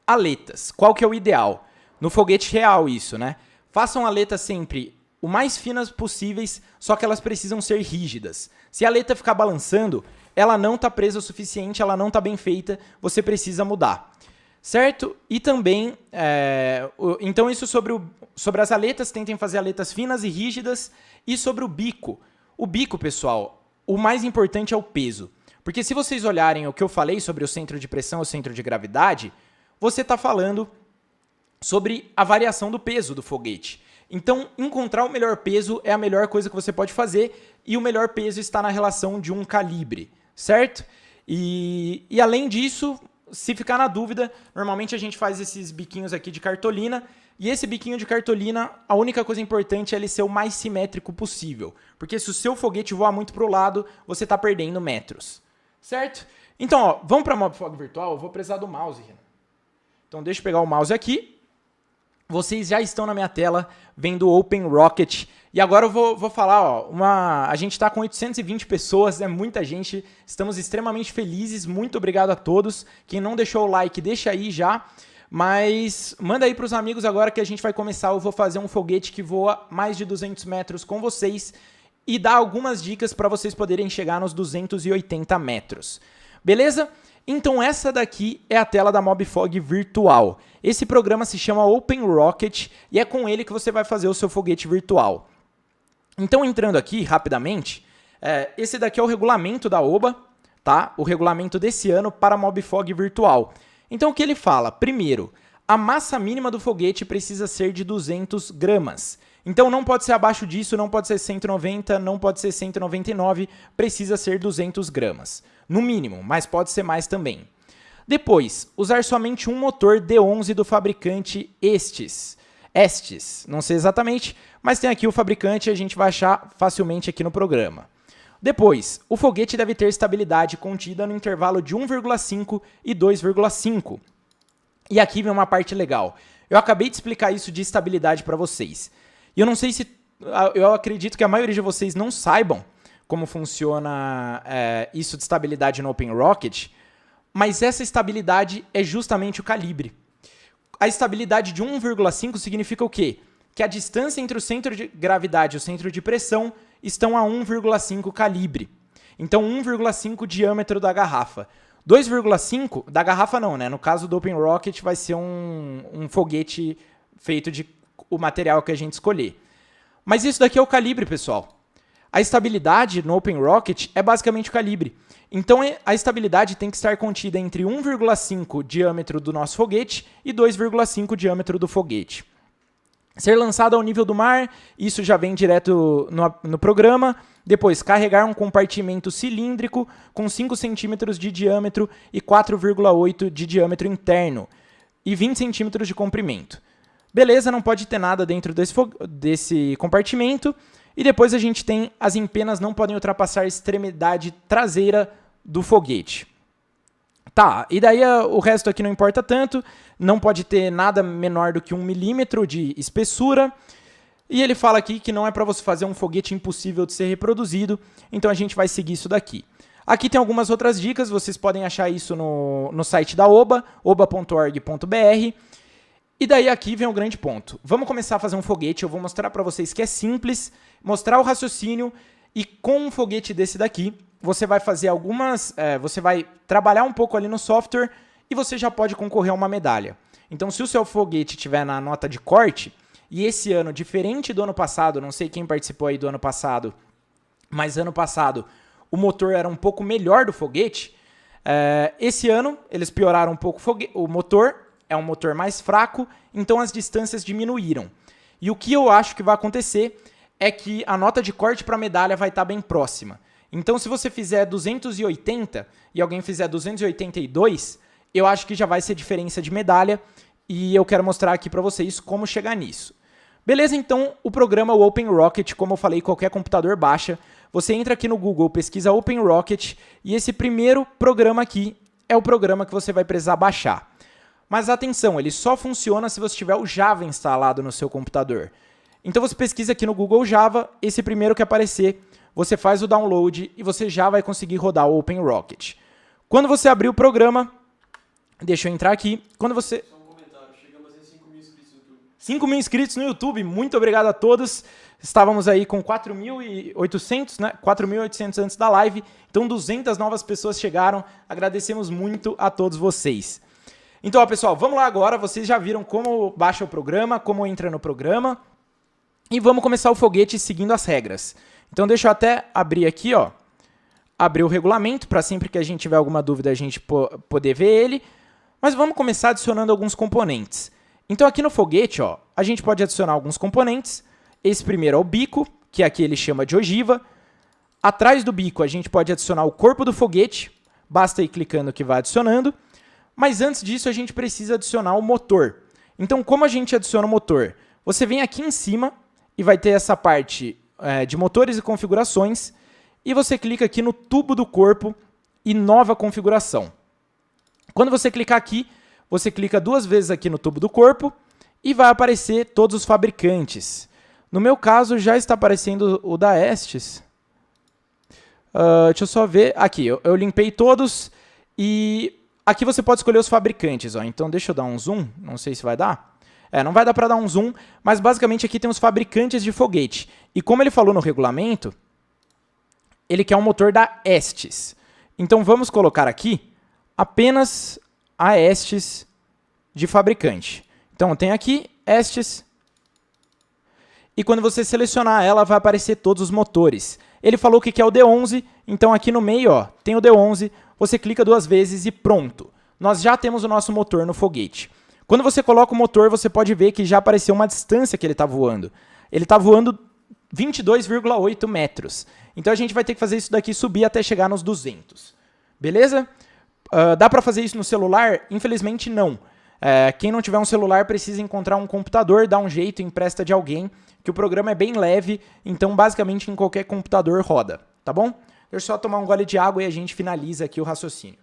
aletas, qual que é o ideal? No foguete real isso, né? Façam aletas sempre o mais finas possíveis, só que elas precisam ser rígidas. Se a aleta ficar balançando, ela não está presa o suficiente, ela não está bem feita, você precisa mudar. Certo? E também, então isso sobre as aletas, tentem fazer aletas finas e rígidas. E sobre o bico. O bico, pessoal... O mais importante é o peso, porque se vocês olharem o que eu falei sobre o centro de pressão e o centro de gravidade, você está falando sobre a variação do peso do foguete. Então, encontrar o melhor peso é a melhor coisa que você pode fazer e o melhor peso está na relação de um calibre, certo? E além disso, se ficar na dúvida, normalmente a gente faz esses biquinhos aqui de cartolina. E esse biquinho de cartolina, a única coisa importante é ele ser o mais simétrico possível. Porque se o seu foguete voar muito para o lado, você está perdendo metros. Certo? Então, ó, vamos para a MobFog virtual? Eu vou precisar do mouse, Renan. Então, deixa eu pegar o mouse aqui. Vocês já estão na minha tela vendo o Open Rocket. E agora eu vou falar, ó, a gente está com 820 pessoas, é muita gente. Estamos extremamente felizes, muito obrigado a todos. Quem não deixou o like, deixa aí já. Mas manda aí para os amigos agora que a gente vai começar. Eu vou fazer um foguete que voa mais de 200 metros com vocês e dar algumas dicas para vocês poderem chegar nos 280 metros. Beleza? Então essa daqui é a tela da MobFog virtual. Esse programa se chama Open Rocket e é com ele que você vai fazer o seu foguete virtual. Então entrando aqui rapidamente, esse daqui é o regulamento da OBA, tá? O regulamento desse ano para a MobFog virtual. Então o que ele fala? Primeiro, a massa mínima do foguete precisa ser de 200 gramas. Então não pode ser abaixo disso, não pode ser 190, não pode ser 199, precisa ser 200 gramas. No mínimo, mas pode ser mais também. Depois, usar somente um motor D11 do fabricante Estes, não sei exatamente, mas tem aqui o fabricante e a gente vai achar facilmente aqui no programa. Depois, o foguete deve ter estabilidade contida no intervalo de 1,5 e 2,5. E aqui vem uma parte legal. Eu acabei de explicar isso de estabilidade para vocês. E eu não sei se... Eu acredito que a maioria de vocês não saibam como funciona isso de estabilidade no Open Rocket, mas essa estabilidade é justamente o calibre. A estabilidade de 1,5 significa o quê? Que a distância entre o centro de gravidade e o centro de pressão estão a 1,5 calibre. Então, 1,5 diâmetro da garrafa. 2,5 da garrafa não, né? No caso do Open Rocket vai ser um foguete feito de o material que a gente escolher. Mas isso daqui é o calibre, pessoal. A estabilidade no Open Rocket é basicamente o calibre. Então, a estabilidade tem que estar contida entre 1,5 diâmetro do nosso foguete e 2,5 diâmetro do foguete. Ser lançado ao nível do mar, isso já vem direto no programa. Depois, carregar um compartimento cilíndrico com 5 centímetros de diâmetro e 4,8 de diâmetro interno e 20 centímetros de comprimento. Beleza, não pode ter nada dentro desse compartimento. E depois a gente tem as empenas não podem ultrapassar a extremidade traseira do foguete. Tá, e daí o resto aqui não importa tanto, não pode ter nada menor do que 1 milímetro de espessura, e ele fala aqui que não é para você fazer um foguete impossível de ser reproduzido, então a gente vai seguir isso daqui. Aqui tem algumas outras dicas, vocês podem achar isso no site da OBA, oba.org.br, e daí aqui vem o grande ponto. Vamos começar a fazer um foguete, eu vou mostrar para vocês que é simples, mostrar o raciocínio, e com um foguete desse daqui, você vai fazer você vai trabalhar um pouco ali no software e você já pode concorrer a uma medalha. Então, se o seu foguete estiver na nota de corte, e esse ano, diferente do ano passado, não sei quem participou aí do ano passado, mas ano passado o motor era um pouco melhor do foguete, esse ano eles pioraram um pouco o motor, é um motor mais fraco, então as distâncias diminuíram. E o que eu acho que vai acontecer é que a nota de corte para a medalha vai estar bem próxima. Então, se você fizer 280 e alguém fizer 282, eu acho que já vai ser diferença de medalha e eu quero mostrar aqui para vocês como chegar nisso. Beleza? Então, o programa OpenRocket, como eu falei, qualquer computador baixa. Você entra aqui no Google, pesquisa OpenRocket e esse primeiro programa aqui é o programa que você vai precisar baixar. Mas atenção, ele só funciona se você tiver o Java instalado no seu computador. Então você pesquisa aqui no Google Java, esse primeiro que aparecer, você faz o download e você já vai conseguir rodar o OpenRocket. Quando você abrir o programa, deixa eu entrar aqui, quando você... Só um comentário, chegamos em 5.000 inscritos no YouTube. 5.000 inscritos no YouTube, muito obrigado a todos. Estávamos aí com 4.800, né? 4.800 antes da live, então 200 novas pessoas chegaram. Agradecemos muito a todos vocês. Então, ó, pessoal, vamos lá agora. Vocês já viram como baixa o programa, como entra no programa. E vamos começar o foguete seguindo as regras. Então, deixa eu até abrir aqui, ó. Abrir o regulamento, para sempre que a gente tiver alguma dúvida a gente poder ver ele. Mas vamos começar adicionando alguns componentes. Então, aqui no foguete, ó, a gente pode adicionar alguns componentes. Esse primeiro é o bico, que aqui ele chama de ogiva. Atrás do bico, a gente pode adicionar o corpo do foguete. Basta ir clicando que vai adicionando. Mas antes disso, a gente precisa adicionar o motor. Então, como a gente adiciona o motor? Você vem aqui em cima e vai ter essa parte de motores e configurações. E você clica aqui no tubo do corpo e nova configuração. Quando você clicar aqui, você clica 2 vezes aqui no tubo do corpo e vai aparecer todos os fabricantes. No meu caso, já está aparecendo o da Estes. Deixa eu só ver. Aqui, eu limpei todos e... Aqui você pode escolher os fabricantes, ó. Então deixa eu dar um zoom, não sei se vai dar. Não vai dar para dar um zoom, mas basicamente aqui tem os fabricantes de foguete. E como ele falou no regulamento, ele quer um motor da Estes. Então vamos colocar aqui apenas a Estes de fabricante. Então tem aqui Estes. E quando você selecionar ela, vai aparecer todos os motores. Ele falou que quer o D11, então aqui no meio, ó, tem o D11. Você clica 2 vezes e pronto. Nós já temos o nosso motor no foguete. Quando você coloca o motor, você pode ver que já apareceu uma distância que ele está voando. Ele está voando 22,8 metros. Então a gente vai ter que fazer isso daqui subir até chegar nos 200. Beleza? Dá para fazer isso no celular? Infelizmente não. Quem não tiver um celular precisa encontrar um computador, dá um jeito, empresta de alguém, que o programa é bem leve, então basicamente em qualquer computador roda. Tá bom? Deixa eu só tomar um gole de água e a gente finaliza aqui o raciocínio.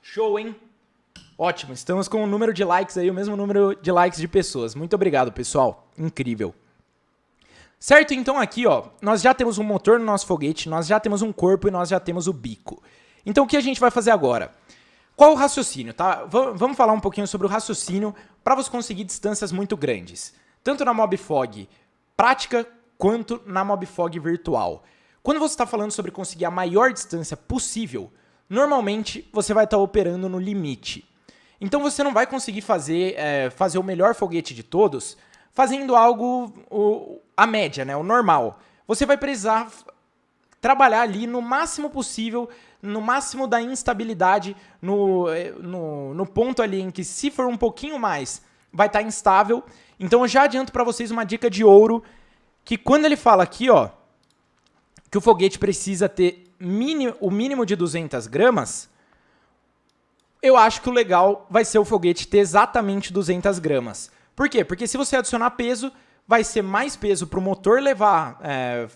Show, hein? Ótimo, estamos com o número de likes aí, o mesmo número de likes de pessoas. Muito obrigado, pessoal. Incrível. Certo? Então aqui, ó, nós já temos um motor no nosso foguete, nós já temos um corpo e nós já temos o bico. Então o que a gente vai fazer agora? Qual o raciocínio, tá? Vamos falar um pouquinho sobre o raciocínio para você conseguir distâncias muito grandes. Tanto na MobFog prática quanto na MobFog virtual. Quando você está falando sobre conseguir a maior distância possível, normalmente você vai estar operando no limite. Então você não vai conseguir fazer o melhor foguete de todos fazendo algo, a média, né, o normal. Você vai precisar trabalhar ali no máximo possível, no máximo da instabilidade, no ponto ali em que se for um pouquinho mais, vai estar instável. Então eu já adianto para vocês uma dica de ouro, que quando ele fala aqui, ó, que o foguete precisa ter o mínimo de 200 gramas, eu acho que o legal vai ser o foguete ter exatamente 200 gramas. Por quê? Porque se você adicionar peso, vai ser mais peso para o motor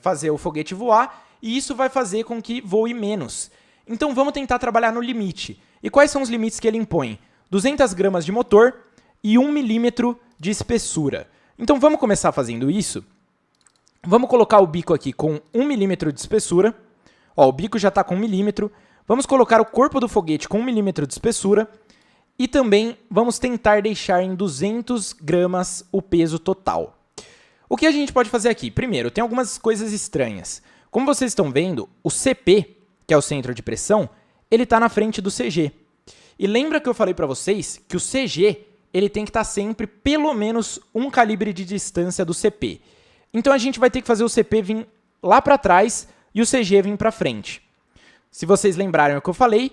fazer o foguete voar, e isso vai fazer com que voe menos. Então vamos tentar trabalhar no limite. E quais são os limites que ele impõe? 200 gramas de motor e 1 milímetro de espessura. Então vamos começar fazendo isso. Vamos colocar o bico aqui com 1 milímetro de espessura. Ó, o bico já está com 1 milímetro. Vamos colocar o corpo do foguete com 1 milímetro de espessura. E também vamos tentar deixar em 200 gramas o peso total. O que a gente pode fazer aqui? Primeiro, tem algumas coisas estranhas. Como vocês estão vendo, o CP, que é o centro de pressão, ele está na frente do CG. E lembra que eu falei para vocês que o CG ele tem que estar sempre pelo menos um calibre de distância do CP. Então a gente vai ter que fazer o CP vir lá para trás e o CG vir para frente. Se vocês lembrarem o que eu falei,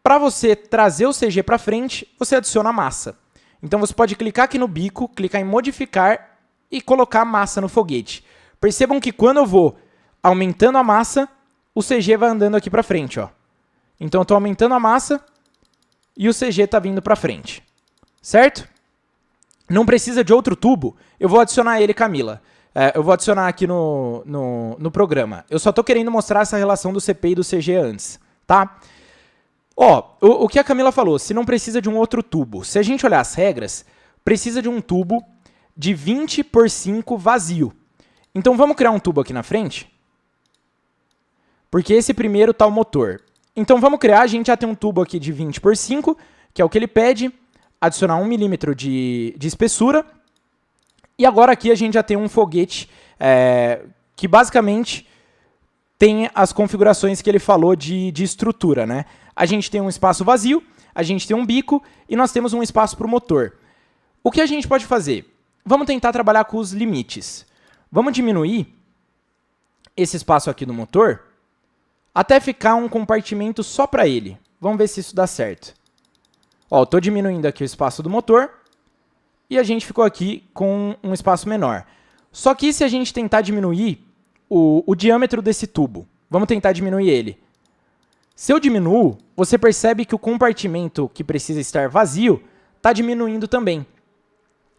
para você trazer o CG para frente, você adiciona massa. Então você pode clicar aqui no bico, clicar em modificar e colocar massa no foguete. Percebam que quando eu vou aumentando a massa, o CG vai andando aqui para frente, ó. Então eu estou aumentando a massa e o CG está vindo para frente, certo? Não precisa de outro tubo, eu vou adicionar ele, Camila. Eu vou adicionar aqui no programa. Eu só estou querendo mostrar essa relação do CP e do CG antes, tá? Ó, o que a Camila falou, se não precisa de um outro tubo. Se a gente olhar as regras, precisa de um tubo de 20 por 5 vazio. Então vamos criar um tubo aqui na frente, porque esse primeiro tá o motor. Então vamos criar, a gente já tem um tubo aqui de 20 por 5, que é o que ele pede, adicionar 1 milímetro de espessura. E agora aqui a gente já tem um foguete que basicamente tem as configurações que ele falou de estrutura, né? A gente tem um espaço vazio, a gente tem um bico e nós temos um espaço para o motor. O que a gente pode fazer? Vamos tentar trabalhar com os limites. Vamos diminuir esse espaço aqui do motor até ficar um compartimento só para ele. Vamos ver se isso dá certo. Ó, estou diminuindo aqui o espaço do motor e a gente ficou aqui com um espaço menor. Só que se a gente tentar diminuir o diâmetro desse tubo, vamos tentar diminuir ele. Se eu diminuo, você percebe que o compartimento que precisa estar vazio está diminuindo também.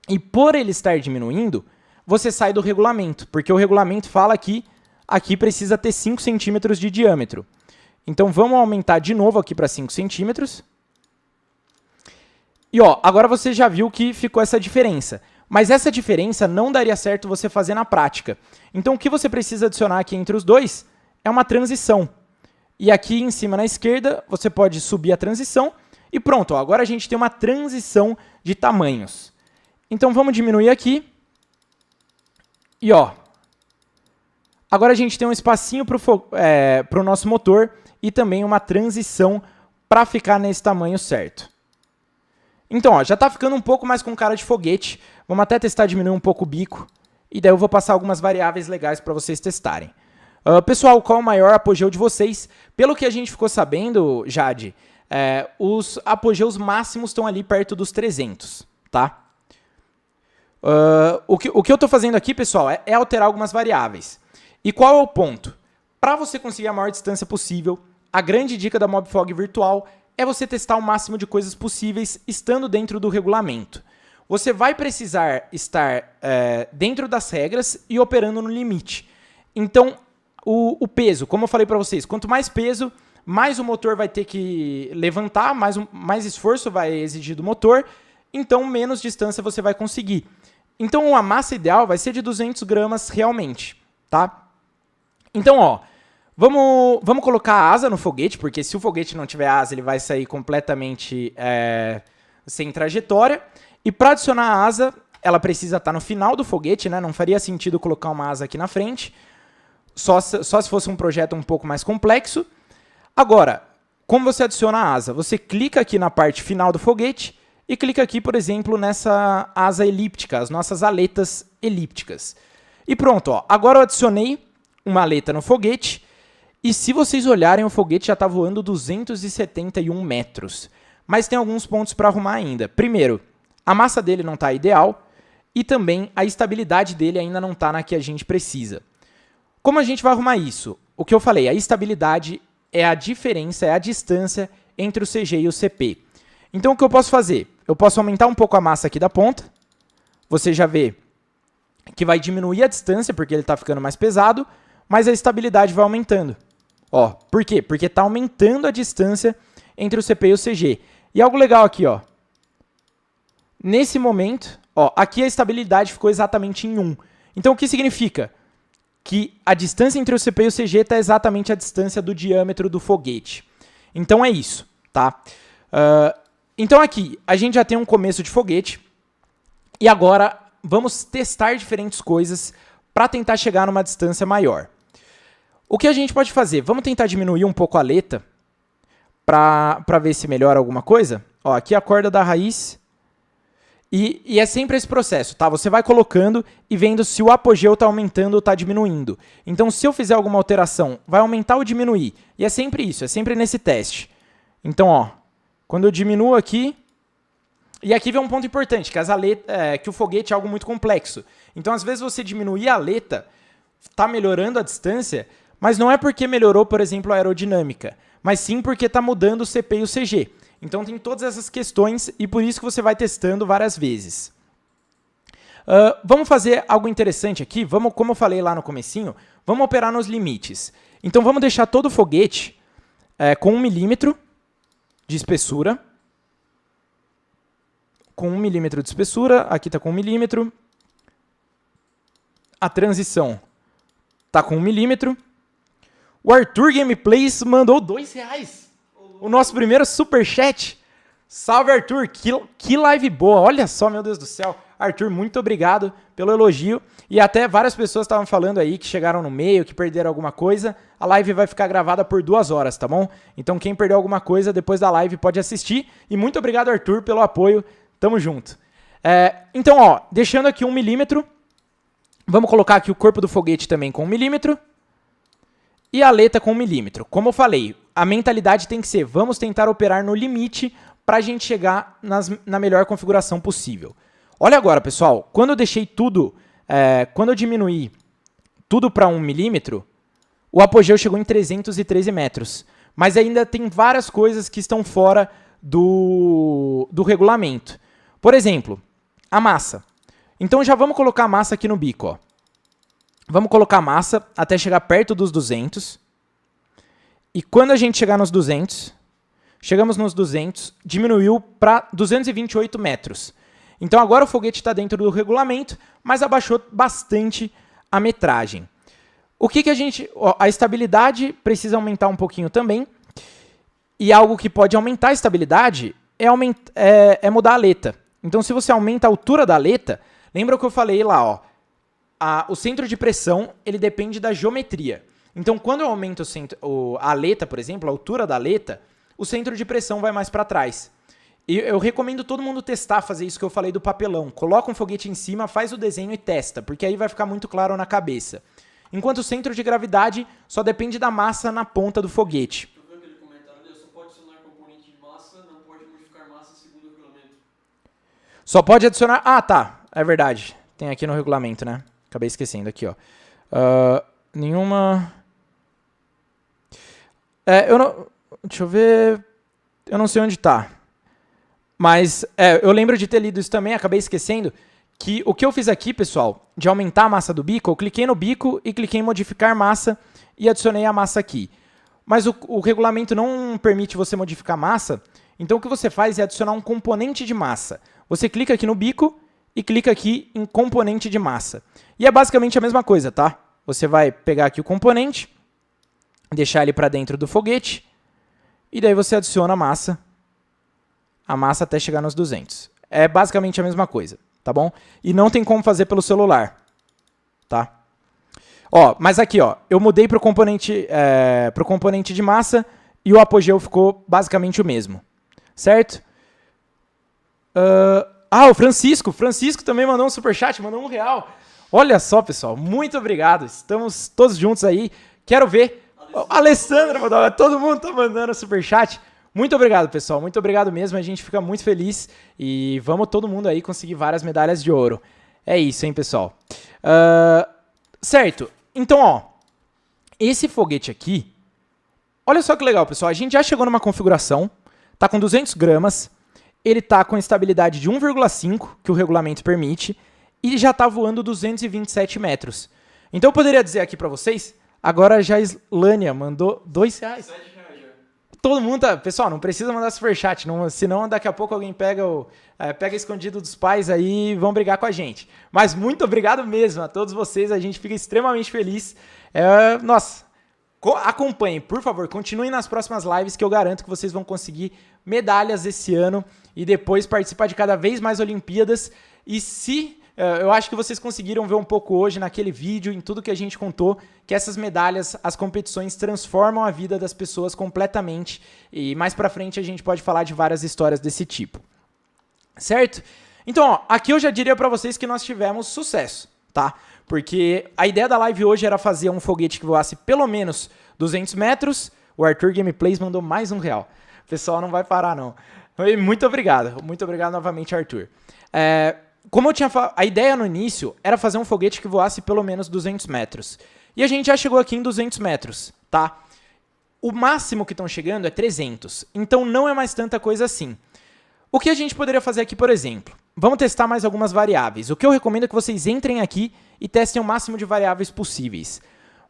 E por ele estar diminuindo, você sai do regulamento, porque o regulamento fala que aqui precisa ter 5 centímetros de diâmetro. Então vamos aumentar de novo aqui para 5 centímetros. E ó, agora você já viu que ficou essa diferença. Mas essa diferença não daria certo você fazer na prática. Então o que você precisa adicionar aqui entre os dois é uma transição. E aqui em cima na esquerda você pode subir a transição e pronto, ó, agora a gente tem uma transição de tamanhos. Então vamos diminuir aqui. E ó, agora a gente tem um espacinho para o nosso motor e também uma transição para ficar nesse tamanho certo. Então, ó, já está ficando um pouco mais com cara de foguete. Vamos até testar diminuir um pouco o bico. E daí eu vou passar algumas variáveis legais para vocês testarem. Pessoal, qual o maior apogeu de vocês? Pelo que a gente ficou sabendo, Jade, os apogeus máximos estão ali perto dos 300, tá? O que eu estou fazendo aqui, pessoal, é alterar algumas variáveis. E qual é o ponto? Para você conseguir a maior distância possível, a grande dica da MobFog virtual é você testar o máximo de coisas possíveis estando dentro do regulamento. Você vai precisar estar dentro das regras e operando no limite. Então, o peso, como eu falei para vocês, quanto mais peso, mais o motor vai ter que levantar, mais esforço vai exigir do motor, então menos distância você vai conseguir. Então, a massa ideal vai ser de 200 gramas realmente, tá? Então, ó, vamos colocar a asa no foguete, porque se o foguete não tiver asa, ele vai sair completamente sem trajetória. E para adicionar a asa, ela precisa estar no final do foguete, né? Não faria sentido colocar uma asa aqui na frente, só se fosse um projeto um pouco mais complexo. Agora, como você adiciona a asa? Você clica aqui na parte final do foguete e clica aqui, por exemplo, nessa asa elíptica, as nossas aletas elípticas. E pronto, ó, agora eu adicionei uma aleta no foguete e se vocês olharem, o foguete já está voando 271 metros. Mas tem alguns pontos para arrumar ainda. Primeiro, a massa dele não está ideal e também a estabilidade dele ainda não está na que a gente precisa. Como a gente vai arrumar isso? O que eu falei, a estabilidade é a diferença, é a distância entre o CG e o CP. Então o que eu posso fazer? Eu posso aumentar um pouco a massa aqui da ponta. Você já vê que vai diminuir a distância porque ele está ficando mais pesado, mas a estabilidade vai aumentando. Ó, por quê? Porque está aumentando a distância entre o CP e o CG. E algo legal aqui, ó. Nesse momento, ó, aqui a estabilidade ficou exatamente em 1. Então o que significa? Que a distância entre o CP e o CG está exatamente a distância do diâmetro do foguete. Então é isso, tá? Então aqui, a gente já tem um começo de foguete. E agora, vamos testar diferentes coisas para tentar chegar numa distância maior. O que a gente pode fazer? Vamos tentar diminuir um pouco a aleta para ver se melhora alguma coisa. Ó, aqui a corda da raiz. E é sempre esse processo, tá? Você vai colocando e vendo se o apogeu está aumentando ou está diminuindo. Então, se eu fizer alguma alteração, vai aumentar ou diminuir? E é sempre isso, é sempre nesse teste. Então, ó, quando eu diminuo aqui... E aqui vem um ponto importante, que, que o foguete é algo muito complexo. Então, às vezes, você diminuir a aleta tá melhorando a distância, mas não é porque melhorou, por exemplo, a aerodinâmica, mas sim porque está mudando o CP e o CG. Então tem todas essas questões e por isso que você vai testando várias vezes. Vamos fazer algo interessante aqui, como eu falei lá no comecinho, vamos operar nos limites. Então vamos deixar todo o foguete com 1 milímetro de espessura. Com 1 milímetro de espessura, aqui está com 1 milímetro. A transição está com 1 milímetro. O Arthur Gameplays mandou R$2. O nosso primeiro superchat. Salve, Arthur. Que live boa. Olha só, meu Deus do céu. Arthur, muito obrigado pelo elogio. E até várias pessoas estavam falando aí que chegaram no meio, que perderam alguma coisa. A live vai ficar gravada por 2 horas, tá bom? Então quem perdeu alguma coisa depois da live pode assistir. E muito obrigado, Arthur, pelo apoio. Tamo junto. Então, ó, deixando aqui 1 milímetro. Vamos colocar aqui o corpo do foguete também com 1 milímetro. E a aleta com 1 milímetro. Como eu falei, a mentalidade tem que ser, vamos tentar operar no limite para a gente chegar na melhor configuração possível. Olha agora, pessoal, quando eu deixei tudo, quando eu diminuí tudo para 1 milímetro, o apogeu chegou em 313 metros. Mas ainda tem várias coisas que estão fora do regulamento. Por exemplo, a massa. Então já vamos colocar a massa aqui no bico, ó. Vamos colocar a massa até chegar perto dos 200. E quando a gente chegar nos 200, chegamos nos 200, diminuiu para 228 metros. Então agora o foguete está dentro do regulamento, mas abaixou bastante a metragem. O que a gente... a estabilidade precisa aumentar um pouquinho também. E algo que pode aumentar a estabilidade é mudar a aleta. Então se você aumenta a altura da aleta, lembra o que eu falei lá, ó. O centro de pressão, ele depende da geometria. Então, quando eu aumento a aleta, por exemplo, a altura da aleta, o centro de pressão vai mais para trás. E eu recomendo todo mundo testar, fazer isso que eu falei do papelão. Coloca um foguete em cima, faz o desenho e testa, porque aí vai ficar muito claro na cabeça. Enquanto o centro de gravidade só depende da massa na ponta do foguete. Eu vi aquele comentário ali, só pode adicionar componente de massa, não pode modificar massa segundo o regulamento. Só pode adicionar... Ah, tá. É verdade. Tem aqui no regulamento, né? Acabei esquecendo aqui, ó. Nenhuma... eu não... Deixa eu ver... Eu não sei onde tá. Mas eu lembro de ter lido isso também, acabei esquecendo, que o que eu fiz aqui, pessoal, de aumentar a massa do bico, eu cliquei no bico e cliquei em modificar massa e adicionei a massa aqui. Mas o regulamento não permite você modificar massa, então o que você faz é adicionar um componente de massa. Você clica aqui no bico e clica aqui em componente de massa. E é basicamente a mesma coisa, tá? Você vai pegar aqui o componente, deixar ele para dentro do foguete, e daí você adiciona a massa até chegar nos 200. É basicamente a mesma coisa, tá bom? E não tem como fazer pelo celular, tá? Ó, mas aqui, ó, eu mudei para o componente de massa e o apogeu ficou basicamente o mesmo, certo? O Francisco também mandou um superchat, mandou R$1. Olha só, pessoal, muito obrigado. Estamos todos juntos aí. Quero ver. Alessandra mandou, todo mundo tá mandando superchat. Muito obrigado, pessoal. Muito obrigado mesmo. A gente fica muito feliz. E vamos todo mundo aí conseguir várias medalhas de ouro. É isso, hein, pessoal. Certo. Então, ó. Esse foguete aqui. Olha só que legal, pessoal. A gente já chegou numa configuração. Tá com 200 gramas. Ele está com estabilidade de 1,5, que o regulamento permite, e já está voando 227 metros. Então eu poderia dizer aqui para vocês, agora já a Islânia mandou R$2. R$7 já. Todo mundo tá... Pessoal, não precisa mandar superchat, senão daqui a pouco alguém pega escondido dos pais aí e vão brigar com a gente. Mas muito obrigado mesmo a todos vocês, a gente fica extremamente feliz. Nossa... Acompanhem, por favor, continuem nas próximas lives que eu garanto que vocês vão conseguir medalhas esse ano e depois participar de cada vez mais Olimpíadas. E eu acho que vocês conseguiram ver um pouco hoje naquele vídeo, em tudo que a gente contou, que essas medalhas, as competições transformam a vida das pessoas completamente. E mais pra frente a gente pode falar de várias histórias desse tipo. Certo? Então, ó, aqui eu já diria pra vocês que nós tivemos sucesso, tá? Porque a ideia da live hoje era fazer um foguete que voasse pelo menos 200 metros. O Arthur Gameplays mandou mais R$1. O pessoal não vai parar, não. Muito obrigado. Muito obrigado novamente, Arthur. como eu tinha a ideia no início era fazer um foguete que voasse pelo menos 200 metros. E a gente já chegou aqui em 200 metros, tá? O máximo que estão chegando é 300, então não é mais tanta coisa assim. O que a gente poderia fazer aqui, por exemplo? Vamos testar mais algumas variáveis. O que eu recomendo é que vocês entrem aqui e testem o máximo de variáveis possíveis.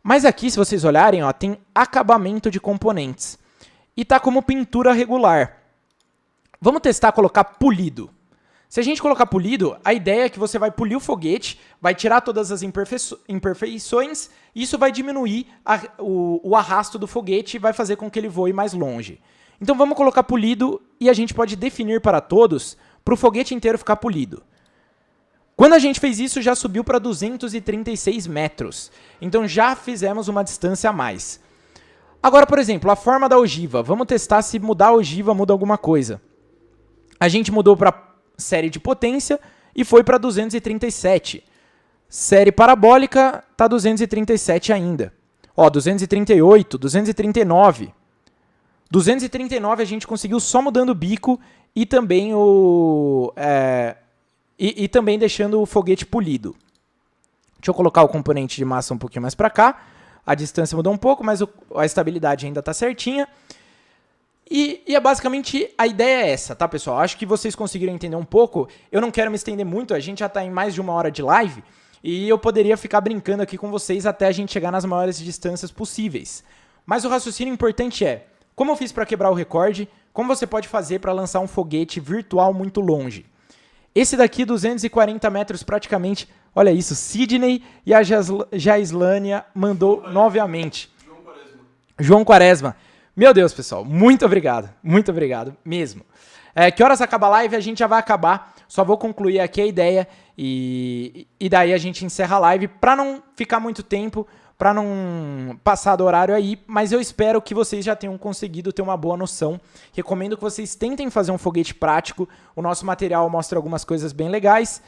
Mas aqui, se vocês olharem, ó, tem acabamento de componentes. E tá como pintura regular. Vamos testar colocar polido. Se a gente colocar polido, a ideia é que você vai polir o foguete, vai tirar todas as imperfeições, e isso vai diminuir o arrasto do foguete e vai fazer com que ele voe mais longe. Então vamos colocar polido e a gente pode definir para todos para o foguete inteiro ficar polido. Quando a gente fez isso, já subiu para 236 metros. Então já fizemos uma distância a mais. Agora, por exemplo, a forma da ogiva. Vamos testar se mudar a ogiva muda alguma coisa. A gente mudou para série de potência e foi para 237. Série parabólica está 237 ainda. Ó, 238, 239. 239 a gente conseguiu só mudando o bico e também também deixando o foguete polido. Deixa eu colocar o componente de massa um pouquinho mais para cá. A distância mudou um pouco, mas a estabilidade ainda está certinha. E é basicamente a ideia é essa, tá, pessoal? Acho que vocês conseguiram entender um pouco. Eu não quero me estender muito, a gente já está em mais de 1 hora de live e eu poderia ficar brincando aqui com vocês até a gente chegar nas maiores distâncias possíveis. Mas o raciocínio importante é, como eu fiz para quebrar o recorde, como você pode fazer para lançar um foguete virtual muito longe. Esse daqui, 240 metros praticamente, olha isso, Sidney e a Jaislânia mandou novamente. João Quaresma. Meu Deus, pessoal, muito obrigado mesmo. Que horas acaba a live? A gente já vai acabar, só vou concluir aqui a ideia e daí a gente encerra a live para não ficar muito tempo, para não passar do horário aí, mas eu espero que vocês já tenham conseguido ter uma boa noção. Recomendo que vocês tentem fazer um foguete prático, o nosso material mostra algumas coisas bem legais.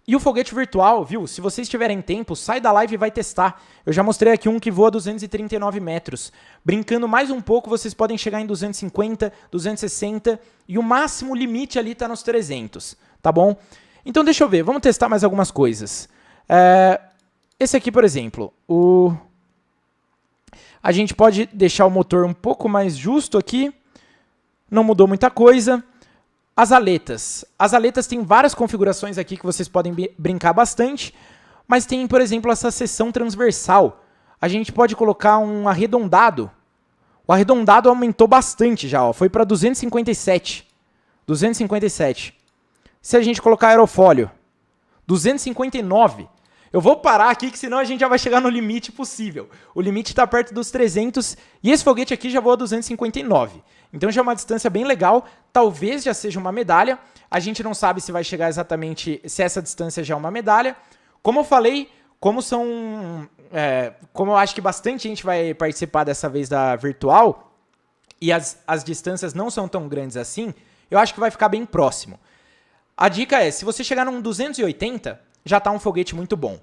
E o foguete virtual, viu? Se vocês tiverem tempo, sai da live e vai testar. Eu já mostrei aqui um que voa 239 metros. Brincando mais um pouco, vocês podem chegar em 250, 260 e o máximo limite ali está nos 300, tá bom? Então deixa eu ver, vamos testar mais algumas coisas. Esse aqui, por exemplo, a gente pode deixar o motor um pouco mais justo aqui. Não mudou muita coisa. As aletas. As aletas têm várias configurações aqui que vocês podem brincar bastante, mas tem, por exemplo, essa seção transversal. A gente pode colocar um arredondado. O arredondado aumentou bastante já, ó, foi para 257. 257. Se a gente colocar aerofólio, 259. Eu vou parar aqui, que senão a gente já vai chegar no limite possível. O limite está perto dos 300 e esse foguete aqui já voa 259. Então já é uma distância bem legal, talvez já seja uma medalha. A gente não sabe se vai chegar exatamente, se essa distância já é uma medalha. Como eu falei, como eu acho que bastante gente vai participar dessa vez da virtual e as distâncias não são tão grandes assim, eu acho que vai ficar bem próximo. A dica é, se você chegar num 280, já está um foguete muito bom.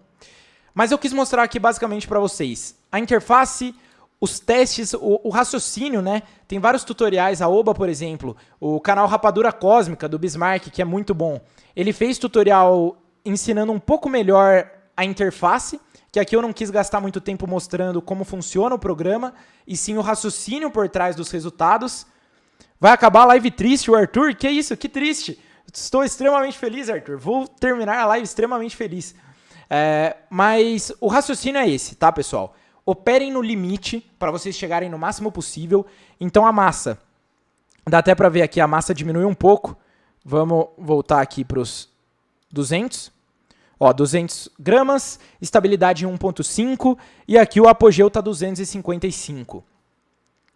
Mas eu quis mostrar aqui basicamente para vocês a interface, os testes, o raciocínio, né? Tem vários tutoriais, a Oba, por exemplo, o canal Rapadura Cósmica do Bismarck, que é muito bom. Ele fez tutorial ensinando um pouco melhor a interface, que aqui eu não quis gastar muito tempo mostrando como funciona o programa, e sim o raciocínio por trás dos resultados. Vai acabar a live triste, o Arthur? Que isso? Que triste! Estou extremamente feliz, Arthur. Vou terminar a live extremamente feliz. Mas o raciocínio é esse, tá, pessoal? Operem no limite para vocês chegarem no máximo possível. Então a massa, dá até para ver aqui, a massa diminuiu um pouco. Vamos voltar aqui para os 200. Ó, 200 gramas, estabilidade em 1.5 e aqui o apogeu está 255.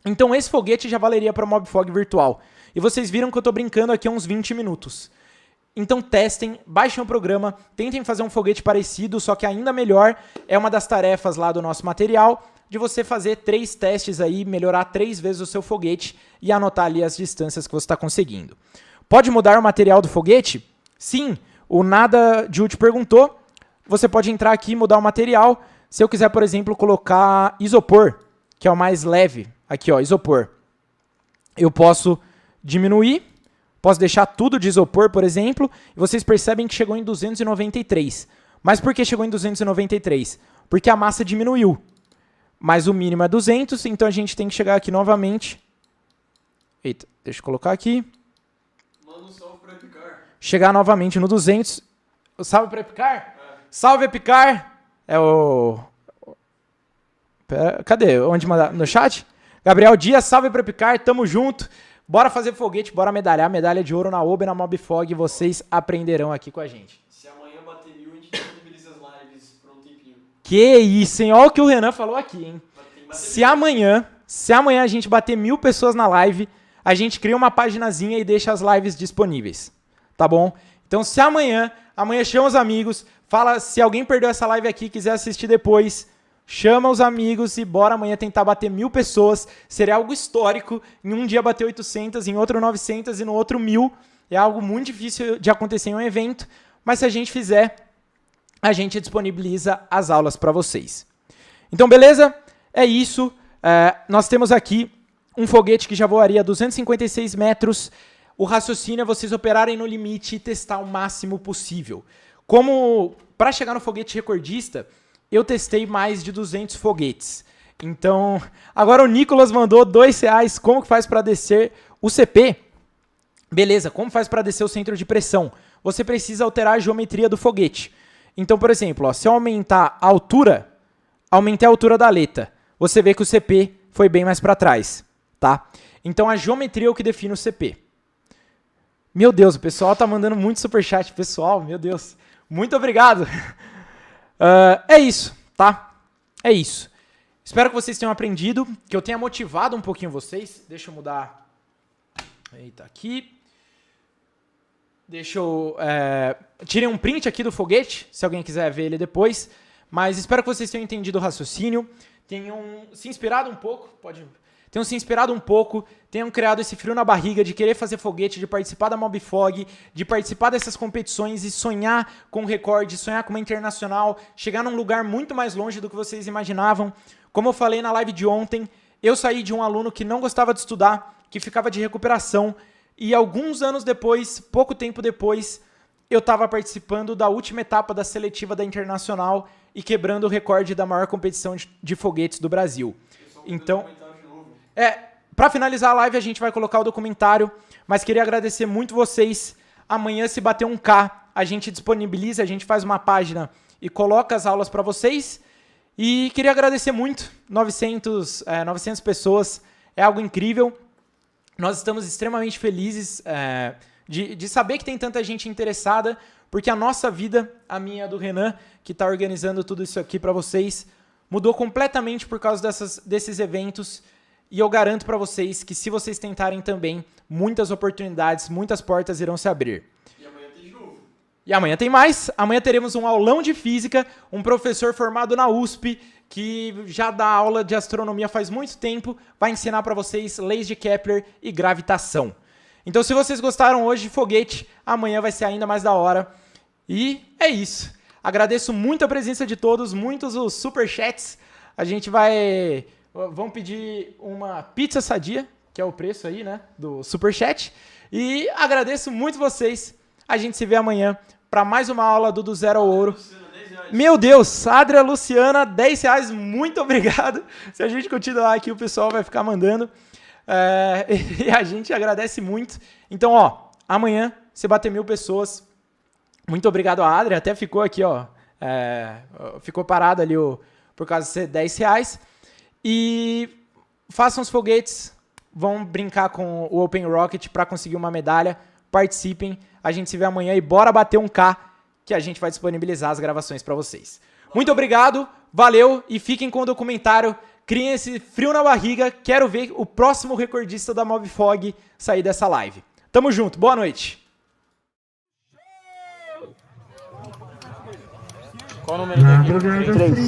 Então esse foguete já valeria para o Mobfog virtual. E vocês viram que eu estou brincando aqui há uns 20 minutos. Então testem, baixem o programa, tentem fazer um foguete parecido, só que ainda melhor. É uma das tarefas lá do nosso material, de você fazer 3 testes aí, melhorar 3 vezes o seu foguete e anotar ali as distâncias que você está conseguindo. Pode mudar o material do foguete? Sim, o Nada Jude perguntou. Você pode entrar aqui e mudar o material. Se eu quiser, por exemplo, colocar isopor, que é o mais leve, aqui ó, isopor. Eu posso diminuir, Posso deixar tudo de isopor, por exemplo, e vocês percebem que chegou em 293. Mas por que chegou em 293? Porque a massa diminuiu. Mas o mínimo é 200, então a gente tem que chegar aqui novamente. Eita, deixa eu colocar aqui. Manda um salve pra Epicar. Chegar novamente no 200. Salve para Epicar? Salve, Epicar! É o... Pera, cadê? Onde mandar? No chat? Gabriel Dias, salve para Epicar, tamo junto. Bora fazer foguete, bora medalhar. Medalha de ouro na Oba e na Mobfog. Vocês aprenderão aqui com a gente. Se amanhã bater 1000, a gente disponibiliza as lives por um tempinho. Que isso, hein? Olha o que o Renan falou aqui, hein? Se amanhã a gente bater 1000 pessoas na live, a gente cria uma paginazinha e deixa as lives disponíveis. Tá bom? Então, se amanhã chama os amigos, fala se alguém perdeu essa live aqui e quiser assistir depois, chama os amigos e bora amanhã tentar bater 1000 pessoas. Seria algo histórico. Em um dia bater 800, em outro 900 e no outro 1000. É algo muito difícil de acontecer em um evento. Mas se a gente fizer, a gente disponibiliza as aulas para vocês. Então, beleza? É isso. Nós temos aqui um foguete que já voaria 256 metros. O raciocínio é vocês operarem no limite e testar o máximo possível. Como para chegar no foguete recordista, eu testei mais de 200 foguetes. Então, agora o Nicolas mandou R$2. Como que faz para descer o CP? Beleza, como faz para descer o centro de pressão? Você precisa alterar a geometria do foguete. Então, por exemplo, ó, se eu aumentar a altura, aumentei a altura da aleta. Você vê que o CP foi bem mais para trás, tá? Então, a geometria é o que define o CP. Meu Deus, o pessoal tá mandando muito superchat. Pessoal, meu Deus. Muito obrigado. É isso, tá? É isso. Espero que vocês tenham aprendido, que eu tenha motivado um pouquinho vocês. Deixa eu mudar. Eita, aqui. Deixa eu... tirei um print aqui do foguete, se alguém quiser ver ele depois. Mas espero que vocês tenham entendido o raciocínio. Tenham se inspirado um pouco. Tenham se inspirado um pouco, tenham criado esse frio na barriga de querer fazer foguete, de participar da Mobfog, de participar dessas competições e sonhar com recorde, sonhar com uma internacional, chegar num lugar muito mais longe do que vocês imaginavam. Como eu falei na live de ontem, eu saí de um aluno que não gostava de estudar, que ficava de recuperação, e alguns anos depois, pouco tempo depois, eu estava participando da última etapa da seletiva da Internacional e quebrando o recorde da maior competição de foguetes do Brasil. Então... para finalizar a live, a gente vai colocar o documentário, mas queria agradecer muito vocês. Amanhã, se bater 1K, a gente disponibiliza, a gente faz uma página e coloca as aulas para vocês. E queria agradecer muito, 900 pessoas, é algo incrível. Nós estamos extremamente felizes de saber que tem tanta gente interessada, porque a nossa vida, a minha e a do Renan, que está organizando tudo isso aqui para vocês, mudou completamente por causa desses eventos. E eu garanto para vocês que se vocês tentarem também, muitas oportunidades, muitas portas irão se abrir. E amanhã tem de novo. E amanhã tem mais. Amanhã teremos um aulão de física, um professor formado na USP, que já dá aula de astronomia faz muito tempo, vai ensinar para vocês leis de Kepler e gravitação. Então, se vocês gostaram hoje de foguete, amanhã vai ser ainda mais da hora. E é isso. Agradeço muito a presença de todos, muitos os superchats. A gente vai... Vamos pedir uma pizza sadia, que é o preço aí, né, do superchat. E agradeço muito vocês. A gente se vê amanhã para mais uma aula do Zero ao Ouro. Meu Deus, Adria Luciana, R$10. Muito obrigado. Se a gente continuar aqui, o pessoal vai ficar mandando. E a gente agradece muito. Então, ó, amanhã, se bater 1000 pessoas. Muito obrigado a Adria. Até ficou aqui, ó. Ficou parado ali por causa de ser R$10. E façam os foguetes, vão brincar com o Open Rocket para conseguir uma medalha, participem, a gente se vê amanhã e bora bater 1K, que a gente vai disponibilizar as gravações para vocês. Muito obrigado, valeu e fiquem com o documentário, criem esse frio na barriga, quero ver o próximo recordista da Mobfog sair dessa live. Tamo junto, boa noite. Qual o número daqui? 3.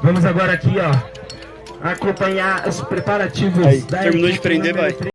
Vamos agora aqui, ó, acompanhar os preparativos Aí, da terminou de equipe prender, número vai.